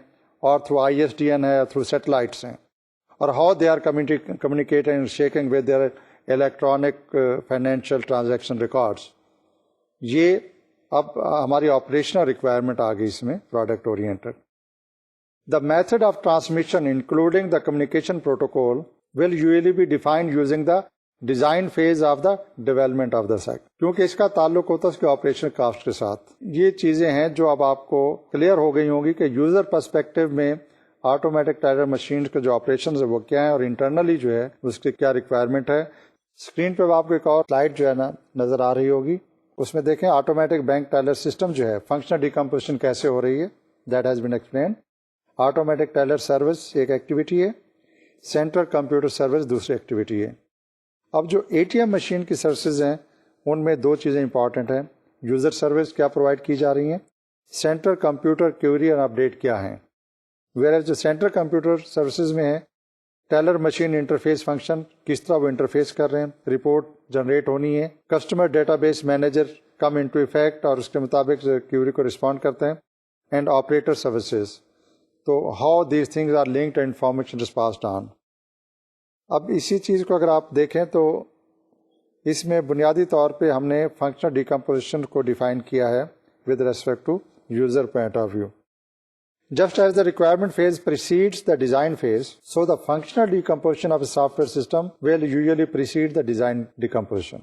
اور تھرو ISDN ہے, تھرو سیٹلائٹس ہیں, اور how they are communicating shaking with their electronic financial transaction records. یہ اب ہماری آپریشنل ریکوائرمنٹ آ گئی اس میں product oriented. The method of transmission, including the communication protocol, will usually be defined using the design phase of the development of the cycle. کیونکہ اس کا تعلق ہوتا ہے اس کے آپریشن کاسٹ کے ساتھ. یہ چیزیں ہیں جو اب آپ کو کلیئر ہو گئی ہوں گی کہ یوزر پرسپیکٹو میں آٹومیٹک ٹیلر مشین کے جو آپریشن ہے وہ کیا ہیں اور انٹرنلی جو ہے اس کی کیا ریکوائرمنٹ ہے. اسکرین پہ آپ کو ایک اور سلائڈ جو ہے نا نظر آ رہی ہوگی, اس میں دیکھیں آٹومیٹک بینک ٹیلر سسٹم جو ہے فنکشنل ڈیکمپوزیشن کیسے ہو رہی ہے. That has been explained. Automatic teller service ایک ایکٹیویٹی ہے, سینٹرل کمپیوٹر سروس دوسری ایکٹیویٹی ہے. اب جو ATM مشین کی سروسز ہیں ان میں 2 چیزیں امپورٹنٹ ہیں. یوزر سروس کیا پرووائڈ کی جا رہی ہیں, سینٹرل کمپیوٹر کیوری اور اپڈیٹ کیا ہیں. ویئر جو سینٹرل کمپیوٹر سروسز میں ہے ٹیلر مشین انٹرفیس فنکشن کس طرح وہ انٹرفیس کر رہے ہیں, رپورٹ جنریٹ ہونی ہے, customer database manager come into effect اور اس کے مطابق کیوری کو رسپونڈ کرتے ہیں, اینڈ آپریٹر سروسز. تو how these things are linked and information is passed on. اب اسی چیز کو اگر آپ دیکھیں تو اس میں بنیادی طور پہ ہم نے فنکشنل ڈیکمپوزیشن کو ڈیفائن کیا ہے with respect to user point of view. Just as the requirement phase precedes the design phase, so the functional decomposition of a software system will usually precede the design decomposition.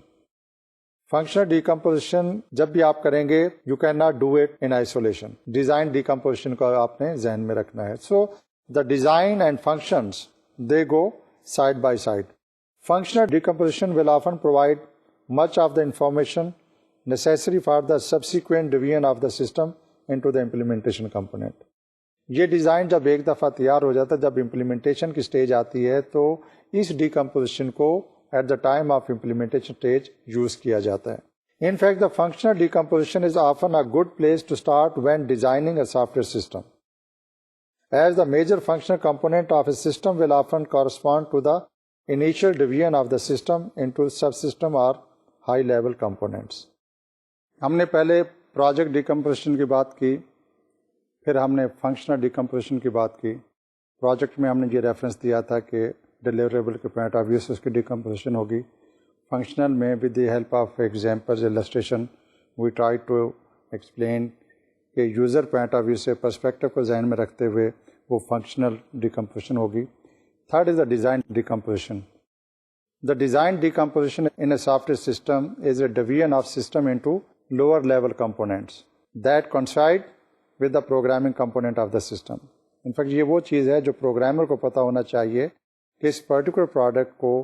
Functional decomposition جب بھی آپ کریں گے you can not do it in isolation. Design decomposition کو آپ نے ذہن میں رکھنا ہے. So the design and functions they go side by side. Functional decomposition will often provide much of the information necessary for the subsequent division of the system into the implementation component. یہ design جب ایک دفعہ تیار ہو جاتا ہے, جب implementation کی stage آتی ہے تو اس ڈیکمپوزیشن کو at the time of implementation stage use کیا جاتا ہے. In fact, the functional decomposition is often a good place to start when designing a software system, as the major functional component of a system will often correspond to the initial division of the system into subsystem or high level components. ہم نے پہلے project decomposition کی بات کی, پھر ہم نے functional decomposition کی بات کی. پروجیکٹ میں ہم نے یہ ریفرنس دیا تھا کہ ڈیلیوریبل کے پوائنٹ آف ویو سے اس کی ڈیکمپوزیشن ہوگی. فنکشنل میں with the help of examples illustration we try to explain کہ یوزر پوائنٹ آف ویو سے پرسپیکٹو کو ذہن میں رکھتے ہوئے وہ فنکشنل ڈیکمپوزیشن ہوگی. Third is the design decomposition. The design decomposition in a software system is a division of system into lower level components that coincide with the programming component of the system. In fact یہ وہ چیز ہے جو programmer کو پتہ ہونا چاہیے کہ اس پرٹیکولر پروڈکٹ کو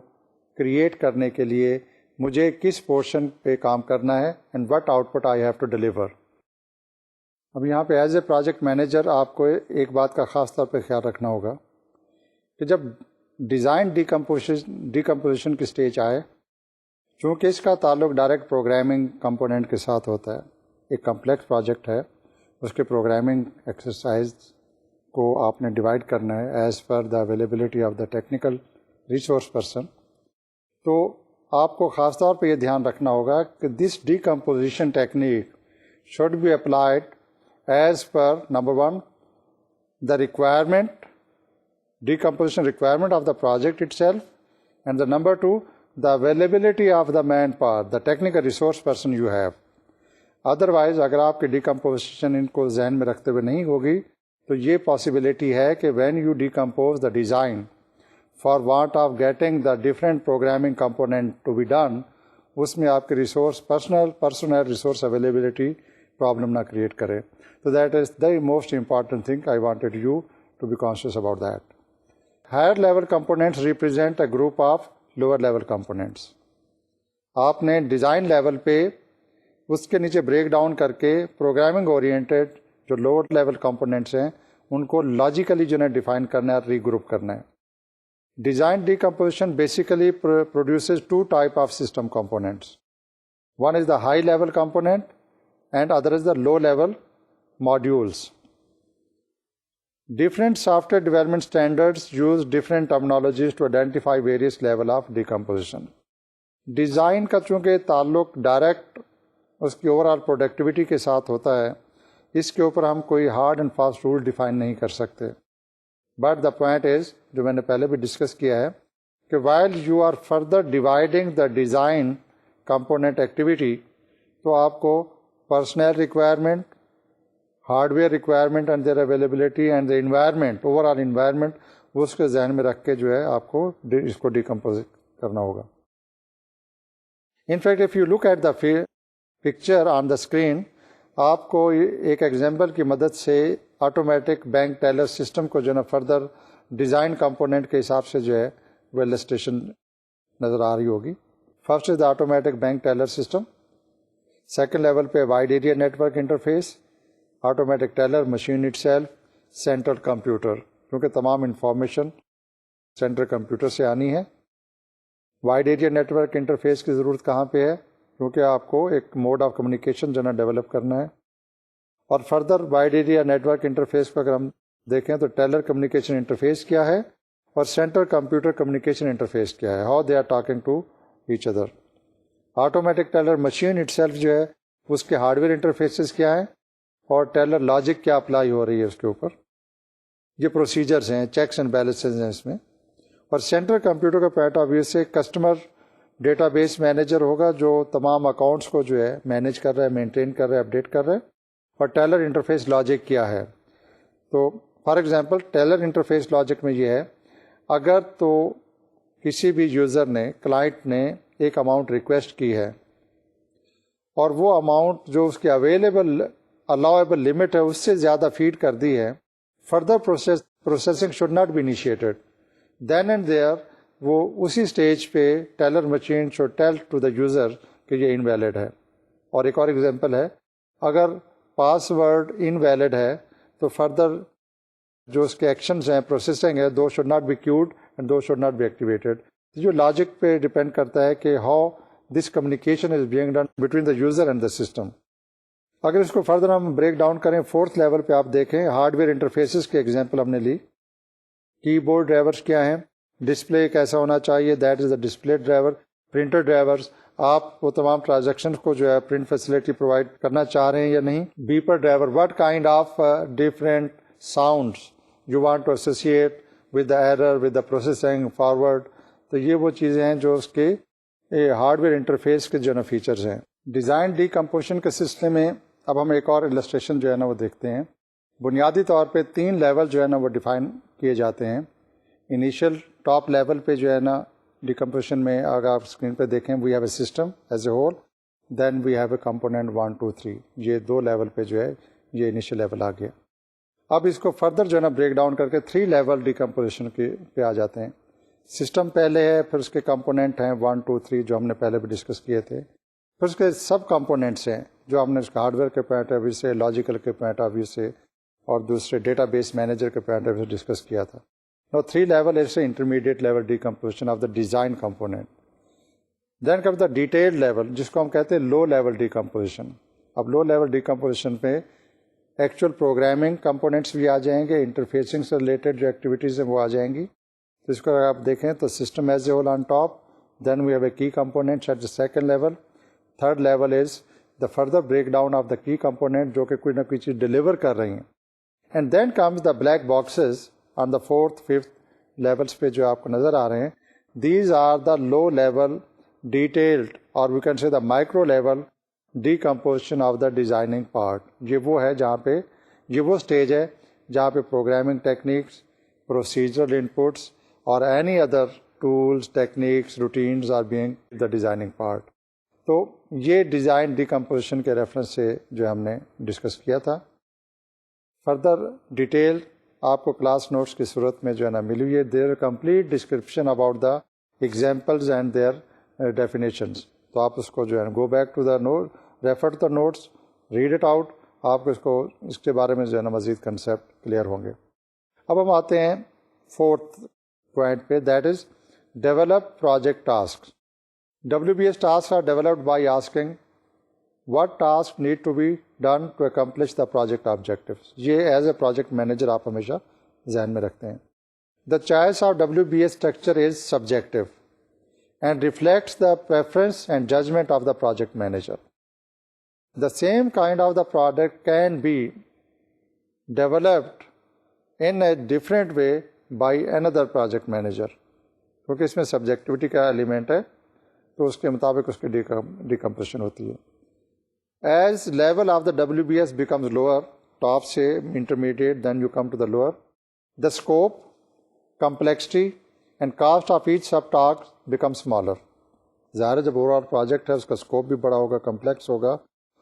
کریٹ کرنے کے لیے مجھے کس پورشن پہ کام کرنا ہے and what output I have to deliver. اب یہاں پہ ایز اے پروجیکٹ مینیجر آپ کو ایک بات کا خاص طور پہ خیال رکھنا ہوگا کہ جب ڈیزائن ڈیکمپوزیشن کی اسٹیج آئے، چونکہ اس کا تعلق ڈائریکٹ پروگرامنگ کمپوننٹ کے ساتھ ہوتا ہے، ایک کمپلیکس پروجیکٹ ہے، اس کے پروگرامنگ ایکسرسائز کو آپ نے ڈیوائڈ کرنا ہے as per the availability of the technical resource person, تو آپ کو خاص طور پہ یہ دھیان رکھنا ہوگا کہ this decomposition technique should be applied as per number 1 the requirement, decomposition requirement of the project itself, and the number 2, the availability of the manpower, the technical resource person you have. Otherwise اگر آپ کی decomposition ان کو ذہن میں رکھتے ہوئے نہیں ہوگی تو یہ پاسبلٹی ہے کہ when you decompose the design for want of getting the different programming component to be done، اس میں آپ کے resource personal resource availability problem نہ کریٹ کرے. So that is the most important thing I wanted you to be conscious about that. Higher level components represent a group of lower level components. آپ نے design level پہ اس کے نیچے break down کر کے programming oriented جو lower level components ہیں ان کو لاجیکلی جو ہے ڈیفائن کرنا ہے اور ری گروپ کرنا ہے. Design decomposition basically produces 2 types of system components. One is the high level component and other is the low level modules. Different software development standards use different terminologies to identify various level of decomposition. Design کا چونکہ تعلق direct اس کی over all productivity کے ساتھ ہوتا ہے، اس کے اوپر ہم کوئی hard and fast rule define نہیں کر سکتے. بٹ دا پوائنٹ از، جو میں نے پہلے بھی ڈسکس کیا ہے، کہ while you are further dividing the design component activity, تو آپ کو personnel requirement, hardware requirement and their availability and the environment, overall environment, وہ اس کے ذہن میں رکھ کے جو ہے آپ کو اس کو ڈیکمپوز کرنا ہوگا. In fact if you look at the picture on the screen, آپ کو ایک ایگزامپل کی مدد سے آٹومیٹک بینک ٹیلر سسٹم کو جو ہے فردر ڈیزائن کمپوننٹ کے حساب سے جو ہے وہ السٹریشن نظر آ رہی ہوگی. First is the automatic bank teller system. Second level پہ wide area network interface, automatic teller, machine itself, central computer, کیونکہ تمام انفارمیشن سینٹرل کمپیوٹر سے آنی ہے. وائڈ ایریا نیٹورک انٹرفیس کی ضرورت کہاں پہ ہے؟ کیونکہ آپ کو ایک موڈ آف کمیونیکیشن جو ہے ڈیولپ کرنا ہے. اور further wide area network interface کو اگر ہم دیکھیں تو ٹیلر کمیونیکیشن انٹرفیس کیا ہے اور سینٹرل کمپیوٹر کمیونیکیشن انٹرفیس کیا ہے، how they are talking to each other. Automatic teller machine itself جو ہے اس کے ہارڈ ویئر انٹرفیسز کیا ہیں اور ٹیلر لاجک کیا اپلائی ہو رہی ہے اس کے اوپر. یہ پروسیجرز ہیں، چیکس اینڈ بیلنسز ہیں اس میں. اور سینٹرل کمپیوٹر کا پوائنٹ آف ویو سے کسٹمر ڈیٹا بیس مینیجر ہوگا جو تمام اکاؤنٹس کو جو ہے مینیج کر رہا ہے، مینٹین کر رہا ہے، اپڈیٹ کر رہا ہے. اور ٹیلر انٹرفیس لاجک کیا ہے؟ تو for example teller interface logic میں یہ ہے، اگر تو کسی بھی یوزر نے، کلائنٹ نے ایک اماؤنٹ ریکویسٹ کی ہے اور وہ اماؤنٹ جو اس کی اویلیبل الاؤیبل لمٹ ہے اس سے زیادہ فیڈ کر دی ہے، further processing should not be initiated. Then and there وہ اسی اسٹیج پہ teller machine should tell to the user کہ یہ انویلڈ ہے. اور ایک اور ایگزامپل ہے، اگر پاس ورڈ انویلڈ ہے تو فردر جو اس کے ایکشنز ہیں، پروسیسنگ ہے، though should not be queued and though should not be activated. جو لاجک پہ ڈپینڈ کرتا ہے کہ how this communication is being done between the user and the system. اگر اس کو فردر ہم بریک ڈاؤن کریں، 4th لیول پہ آپ دیکھیں ہارڈ ویئر انٹرفیسز کے ایگزامپل ہم نے لی. کی بورڈ ڈرائیورس کیا ہیں، ڈسپلے کیسا ہونا چاہیے، that is the display driver. Printer drivers, آپ وہ تمام ٹرانزیکشن کو جو ہے پرنٹ فیسلٹی پرووائڈ کرنا چاہ رہے ہیں یا نہیں. Beeper driver, what kind of different sounds you want to associate with the error with the processing forward. تو یہ وہ چیزیں ہیں جو اس کے ہارڈ ویئر انٹرفیس کے جو ہے نا فیچرز ہیں. ڈیزائن ڈیکمپوزیشن کے سلسلے میں اب ہم ایک اور السٹریشن جو ہے نا وہ دیکھتے ہیں. بنیادی طور پہ 3 لیول جو ہے نا وہ ڈیفائن کیے جاتے ہیں. انیشیل ٹاپ لیول پہ جو ہے نا ڈیکمپوزیشن میں اگر آپ اسکرین پہ دیکھیں، we have a system as a whole, then we have a component 1 2 3. یہ 2 لیول پہ جو ہے یہ انیشیل لیول آ گیا. اب اس کو فردر جو ہے نا بریک ڈاؤن کر کے 3 لیول ڈیکمپوزیشن کے پہ آ جاتے ہیں. سسٹم پہلے ہے، پھر اس کے کمپوننٹ ہیں 1 2 3 جو ہم نے پہلے بھی ڈسکس کیے تھے. پھر اس کے سب کمپوننٹس ہیں جو ہم نے اس کا ہارڈ ویئر کے پوائنٹ آف ویو سے، لاجیکل کے پوائنٹ آف ویو سے اور دوسرے ڈیٹا بیس مینیجر کے پوائنٹ آف ویو سے ڈسکس کیا تھا. Now 3 level is the intermediate level decomposition of the design component. Then comes the detailed level جس کو ہم کہتے ہیں low level decomposition. اب low level decomposition پہ ایکچوئل پروگرامنگ کمپوننٹس بھی آ جائیں گے, انٹرفیسنگ سے ریلیٹڈ جو ایکٹیویٹیز ہیں وہ آ جائیں گی. تو اس کو اگر آپ دیکھیں تو system as a whole on top, then we have a key components at the second level. Third level is the further break down of the key component جو کہ کوئی نہ کوئی چیز ڈلیور کر رہی ہیں. And then comes the black boxes on the fourth fifth levels پہ جو آپ کو نظر آ رہے ہیں. These are the low level detailed اور we can say the micro level decomposition of the designing part. یہ وہ ہے جہاں پہ یہ وہ اسٹیج ہے جہاں پہ پروگرامنگ ٹیکنیکس, پروسیجرل انپٹس اور any other tools, techniques, routines are being the designing part. تو یہ ڈیزائن ڈیکمپوزیشن کے ریفرنس سے جو ہم نے ڈسکس کیا تھا. فردر ڈیٹیل آپ کو کلاس نوٹس کی صورت میں جو ہے نا ملی ہوئی ہے. Their complete description about the examples and their definitions. تو آپ اس کو جو ہے go back to the note, refer to the notes, read it out. آپ کو اس کے بارے میں جو ہے نا مزید کنسیپٹ کلیئر ہوں گے. اب ہم آتے ہیں فورتھ پوائنٹ پہ, that is develop project task. WBS tasks are developed by asking what tasks need to be done to accomplish the project objectives. یہ ایز اے پروجیکٹ مینیجر آپ ہمیشہ ذہن میں رکھتے ہیں. The choice of WBS structure is subjective and reflects the preference and judgment of the project manager. The same kind of the product can be developed in a different way by another project manager. کیونکہ اس میں subjectivity کا element ہے تو اس کے مطابق اس کی decomposition ہوتی ہے. As level of the WBS becomes lower, top سے intermediate, then you come to the lower, the scope, complexity and cost of each sub task become smaller. ظاہر ہے جب اوور آل پروجیکٹ ہے اس کا اسکوپ بھی بڑا ہوگا, کمپلیکس ہوگا.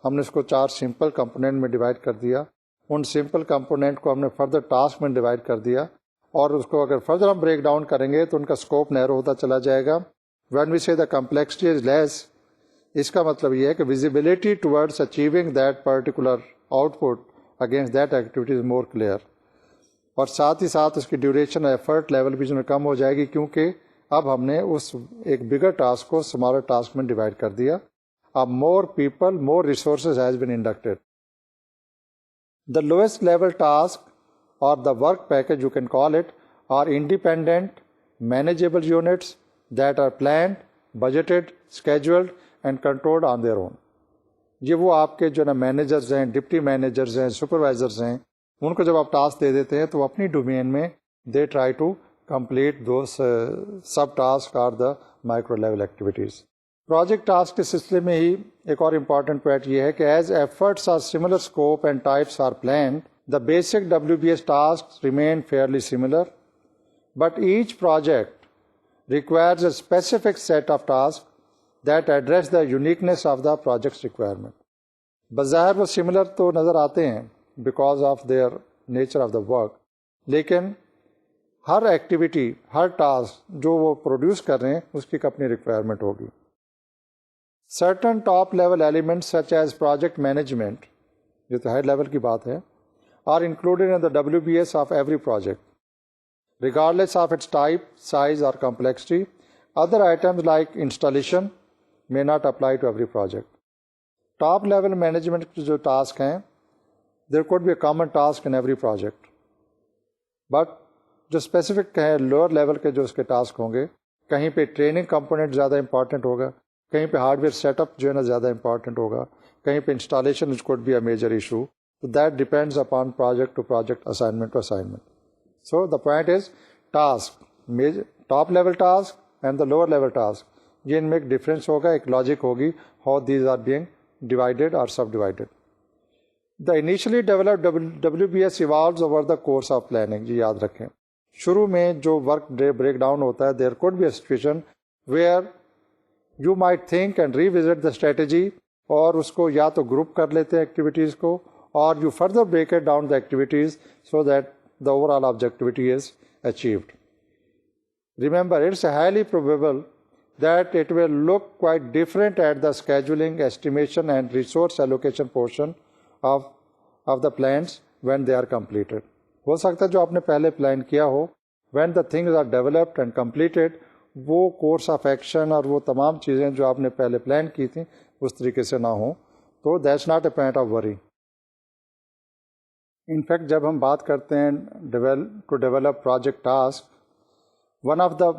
ہم نے اس کو 4 سمپل کمپوننٹ میں ڈیوائڈ کر دیا. ان سمپل کمپوننٹ کو ہم نے فردر ٹاسک میں ڈیوائڈ کر دیا, اور اس کو اگر فردر ہم بریک ڈاؤن کریں گے تو ان کا اسکوپ نیرو ہوتا چلا جائے گا. وین وی سے دا کمپلیکسٹی از لیس, اس کا مطلب یہ ہے کہ visibility towards achieving that particular out put against that activity is more clear. اور ساتھ ہی ساتھ اس کی ڈیوریشن ایفرٹ لیول بھی جو ہے کم ہو جائے گی, کیونکہ اب ہم نے اس ایک بگر ٹاسک کو اسمالر ٹاسک میں ڈیوائڈ کر دیا. اب more people, more resources has been inducted. The lowest level task or the work package you can call it are independent manageable units that are planned, budgeted, scheduled and controlled on their own. یہ وہ آپ کے جو نا managers ہیں, deputy managers ہیں, supervisors ہیں, ان کو جب آپ ٹاسک دے دیتے ہیں تو اپنی ڈومین میں they try to complete those sub task اور the micro level activities. Project task کے سلسلے میں ہی ایک اور امپورٹنٹ پوائنٹ یہ ہے کہ as efforts are similar scope and types are planned, the basic WBS tasks remain fairly similar, but each project requires a specific set of tasks that address the uniqueness of the project's requirement. بظاہر وہ similar تو نظر آتے ہیں because of their nature of the work, لیکن ہر activity, ہر task جو وہ produce کر رہے ہیں اس کی اپنی ریکوائرمنٹ ہوگی. Certain top level elements such as project management, یہ تو ہائی لیول کی بات ہے, are included in the WBS of every project, regardless of its type, size or complexity. Other items like installation may not apply to every project. Top level management کے جو task ہیں, there could be a common task in every project, but جو specific ہے lower level کے جو اس کے task ہوں گے, کہیں پہ ٹریننگ کمپوننٹ زیادہ امپورٹنٹ ہوگا, کہیں پہ ہارڈ ویئر سیٹ اپ جو ہے نا زیادہ امپورٹنٹ ہوگا, کہیں پہ installation which could be a major issue. So that depends upon project to project, assignment to assignment. So the point is task, top level task and the lower level task, یہ ان میں ایک difference ہوگا, ایک logic ہوگی how these are being divided or subdivided. The initially developed WBS evolves over the course of planning. یہ یاد رکھیں, شروع میں جو ورک بریک ڈاؤن ہوتا ہے, there could be a situation where you might think and revisit the strategy, اور اس کو یا تو گروپ کر لیتے ہیں ایکٹیویٹیز کو, or you further break it down the activities so that the overall objectivity is achieved. Remember, it's highly probable that it will look quite different at the scheduling, estimation and resource allocation portion of the plans when they are completed. ہو سکتا ہے جو آپ نے پہلے plan کیا ہو when the things are developed and completed وہ course of action اور وہ تمام چیزیں جو آپ نے پہلے پلان کی تھیں اس طریقے سے نہ ہوں تو that's not a point of worry. In fact جب ہم بات کرتے ہیں to develop project task, one of the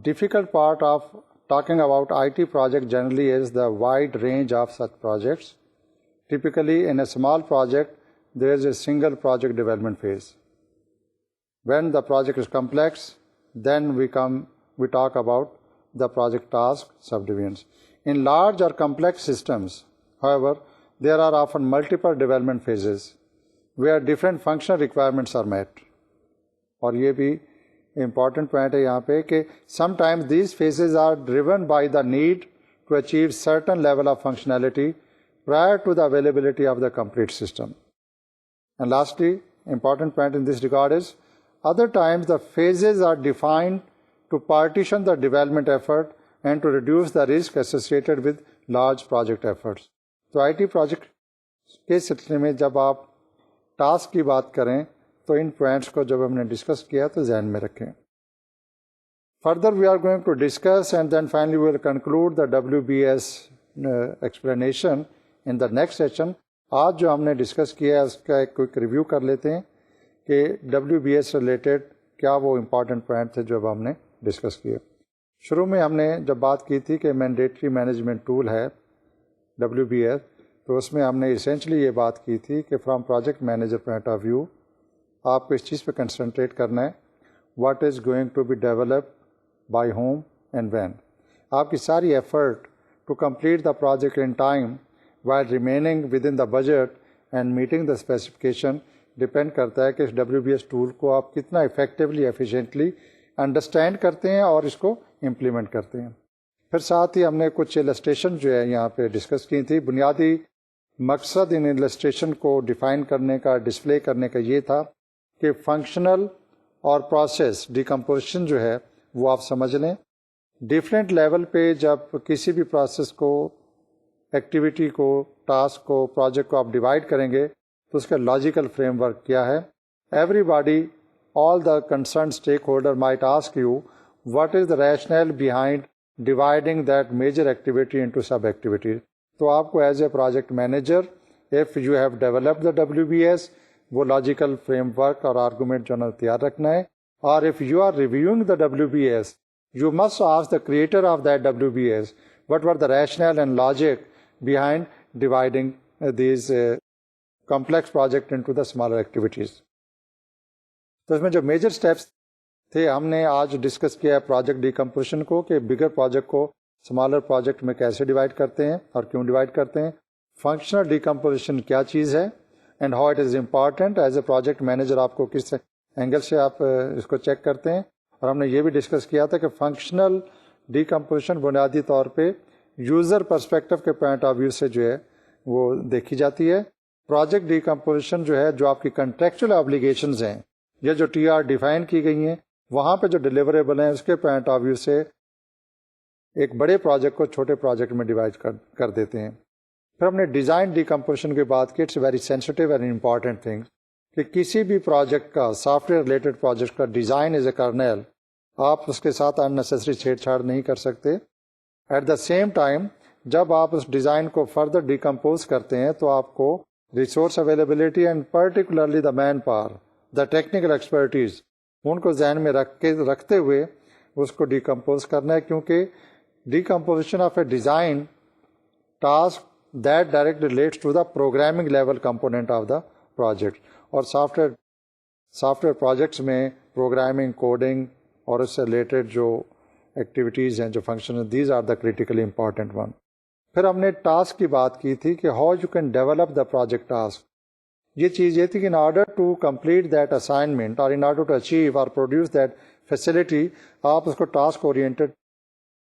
difficult part of talking about IT project generally is the wide range of such projects. Typically in a small project there is a single project development phase. When the project is complex, then we talk about the project task subdivisions. In large or complex systems, however, there are often multiple development phases where different functional requirements are met. اور یہ بھی important point ہے یہاں پہ کہ sometimes these phases are driven by the need to achieve certain level of functionality prior to the availability of the complete system. And lastly, important point in this regard is, other times the phases are defined to partition the development effort and to reduce the risk associated with large project efforts. تو IT project کے سلسلے میں جب آپ task کی بات کریں تو ان پوائنٹس کو جب ہم نے ڈسکس کیا تو ذہن میں رکھیں. Further we are going to discuss and then finally we will conclude the WBS explanation in the next session. آج جو ہم نے ڈسکس کیا ہے اس کا ایک کوئک ریویو کر لیتے ہیں کہ WBS ریلیٹڈ کیا وہ امپورٹنٹ پوائنٹ تھے جو اب ہم نے ڈسکس کیے. شروع میں ہم نے جب بات کی تھی کہ مینڈیٹری مینجمنٹ ٹول ہے WBS, تو اس میں ہم نے اسینشلی یہ بات کی تھی کہ from project manager point of view آپ کو اس چیز پہ کنسنٹریٹ کرنا ہے what is going to be develop by whom and when. آپ کی ساری effort to complete the project in time while remaining within the budget and meeting the specification depend کرتا ہے کہ اس WBS ٹول کو آپ کتنا افیکٹولی ایفیشینٹلی انڈرسٹینڈ کرتے ہیں اور اس کو امپلیمنٹ کرتے ہیں. پھر ساتھ ہی ہم نے کچھ السٹریشن جو ہے یہاں پہ ڈسکس کی تھی. بنیادی مقصد ان السٹریشن کو ڈیفائن کرنے کا, ڈسپلے کرنے کا یہ تھا کہ فنکشنل اور پروسیس ڈیکمپوزیشن جو ہے وہ آپ سمجھ لیں. ڈفرینٹ لیول پہ جب کسی بھی پروسیس کو, ایکٹیویٹی کو, ٹاسک کو, پروجیکٹ کو آپ ڈیوائڈ کریں گے تو اس کا لاجیکل فریم ورک کیا ہے. Everybody, all the concern stakeholder might ask you what is the rationale behind dividing that major activity into sub activities. تو آپ کو as a project manager if you have developed the WBS وہ logical framework اور argument جو ہے تیار رکھنا ہے. اور if you are reviewing the WBS you must ask the creator of that WBS what were the rationale and logic behind dividing these complex project into the smaller activities. تو اس میں جو میجر اسٹیپس تھے ہم نے آج discuss کیا ہے پروجیکٹ ڈیکمپوزیشن کو, کہ بگر پروجیکٹ کو اسمالر پروجیکٹ میں کیسے ڈیوائڈ کرتے ہیں اور کیوں ڈیوائڈ کرتے ہیں. فنکشنل ڈیکمپوزیشن کیا چیز ہے and how it is important as a project manager, آپ کو کس اینگل سے آپ اس کو چیک کرتے ہیں. اور ہم نے یہ بھی ڈسکس کیا تھا کہ فنکشنل ڈیکمپوزیشن بنیادی طور پہ یوزر پرسپیکٹو کے پوائنٹ آف ویو سے جو ہے وہ دیکھی جاتی ہے. پروجیکٹ ڈیکمپوزیشن جو ہے جو آپ کی کنٹریکچوئل آبلیگیشنز ہیں یا جو TR ڈیفائن کی گئی ہیں وہاں پہ جو ڈیلیوریبل ہیں اس کے پوائنٹ آف ویو سے ایک بڑے پروجیکٹ کو چھوٹے پروجیکٹ میں ڈیوائڈ کر دیتے ہیں. پھر ہم نے ڈیزائن ڈیکمپوزیشن کی بات کی. It's very sensitive and important thing کہ کسی بھی پروجیکٹ کا, سافٹ ویئر ریلیٹڈ پروجیکٹ کا ڈیزائن ایز اے کرنل آپ اس کے ساتھ اننیسیسری چھیڑ چھاڑ نہیں کر سکتے. ایٹ دا سیم ٹائم جب آپ اس ڈیزائن کو فردر ڈیکمپوز کرتے ہیں تو آپ کو resource availability and particularly the manpower, the technical expertise, ان کو ذہن میں رکھتے ہوئے اس کو ڈیکمپوز کرنا ہے, کیونکہ decomposition of a design task that directly relates to the programming level component of the project. اور سافٹ ویئر پروجیکٹس میں پروگرامنگ, کوڈنگ اور اس سے ریلیٹڈ جو ایکٹیویٹیز ہیں, جو فنکشن ہیں, these are the critically important one. پھر ہم نے ٹاسک کی بات کی تھی کہ how you can develop the project task. یہ چیز یہ تھی کہ in order to complete that assignment اور ان آرڈر ٹو اچیو اور پروڈیوس دیٹ فیسلٹی آپ اس کو ٹاسک اورینٹڈ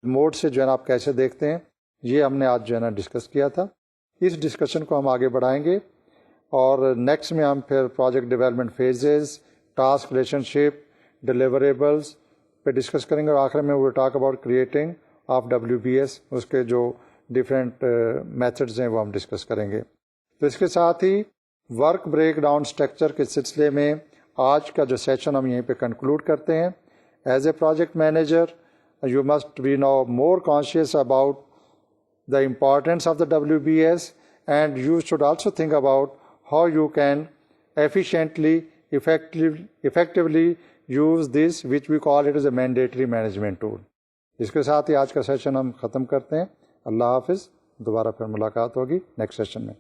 موڈ سے جو ہے نا آپ کیسے دیکھتے ہیں, یہ ہم نے آج جو ہے نا ڈسکس کیا تھا. اس ڈسکشن کو ہم آگے بڑھائیں گے اور نیکسٹ میں ہم پھر project development phases, task relationship, deliverables پہ ڈسکس کریں گے. اور آخر میں وہ talk about creating of WBS, اس کے جو ڈفرینٹ میتھڈز ہیں وہ ہم ڈسکس کریں گے. تو اس کے ساتھ ہی ورک بریک ڈاؤن اسٹرکچر کے سلسلے میں آج کا جو سیشن ہم یہیں پہ کنکلوڈ کرتے ہیں. As a project manager you must be now more conscious about the importance of the WBS, and you should also think about how you can efficiently, effectively use this, which we call it as a mandatory management tool. اس کے ساتھ ہی آج کا session ہم ختم کرتے ہیں. اللہ حافظ. دوبارہ پھر ملاقات ہوگی نیکسٹ سیشن میں.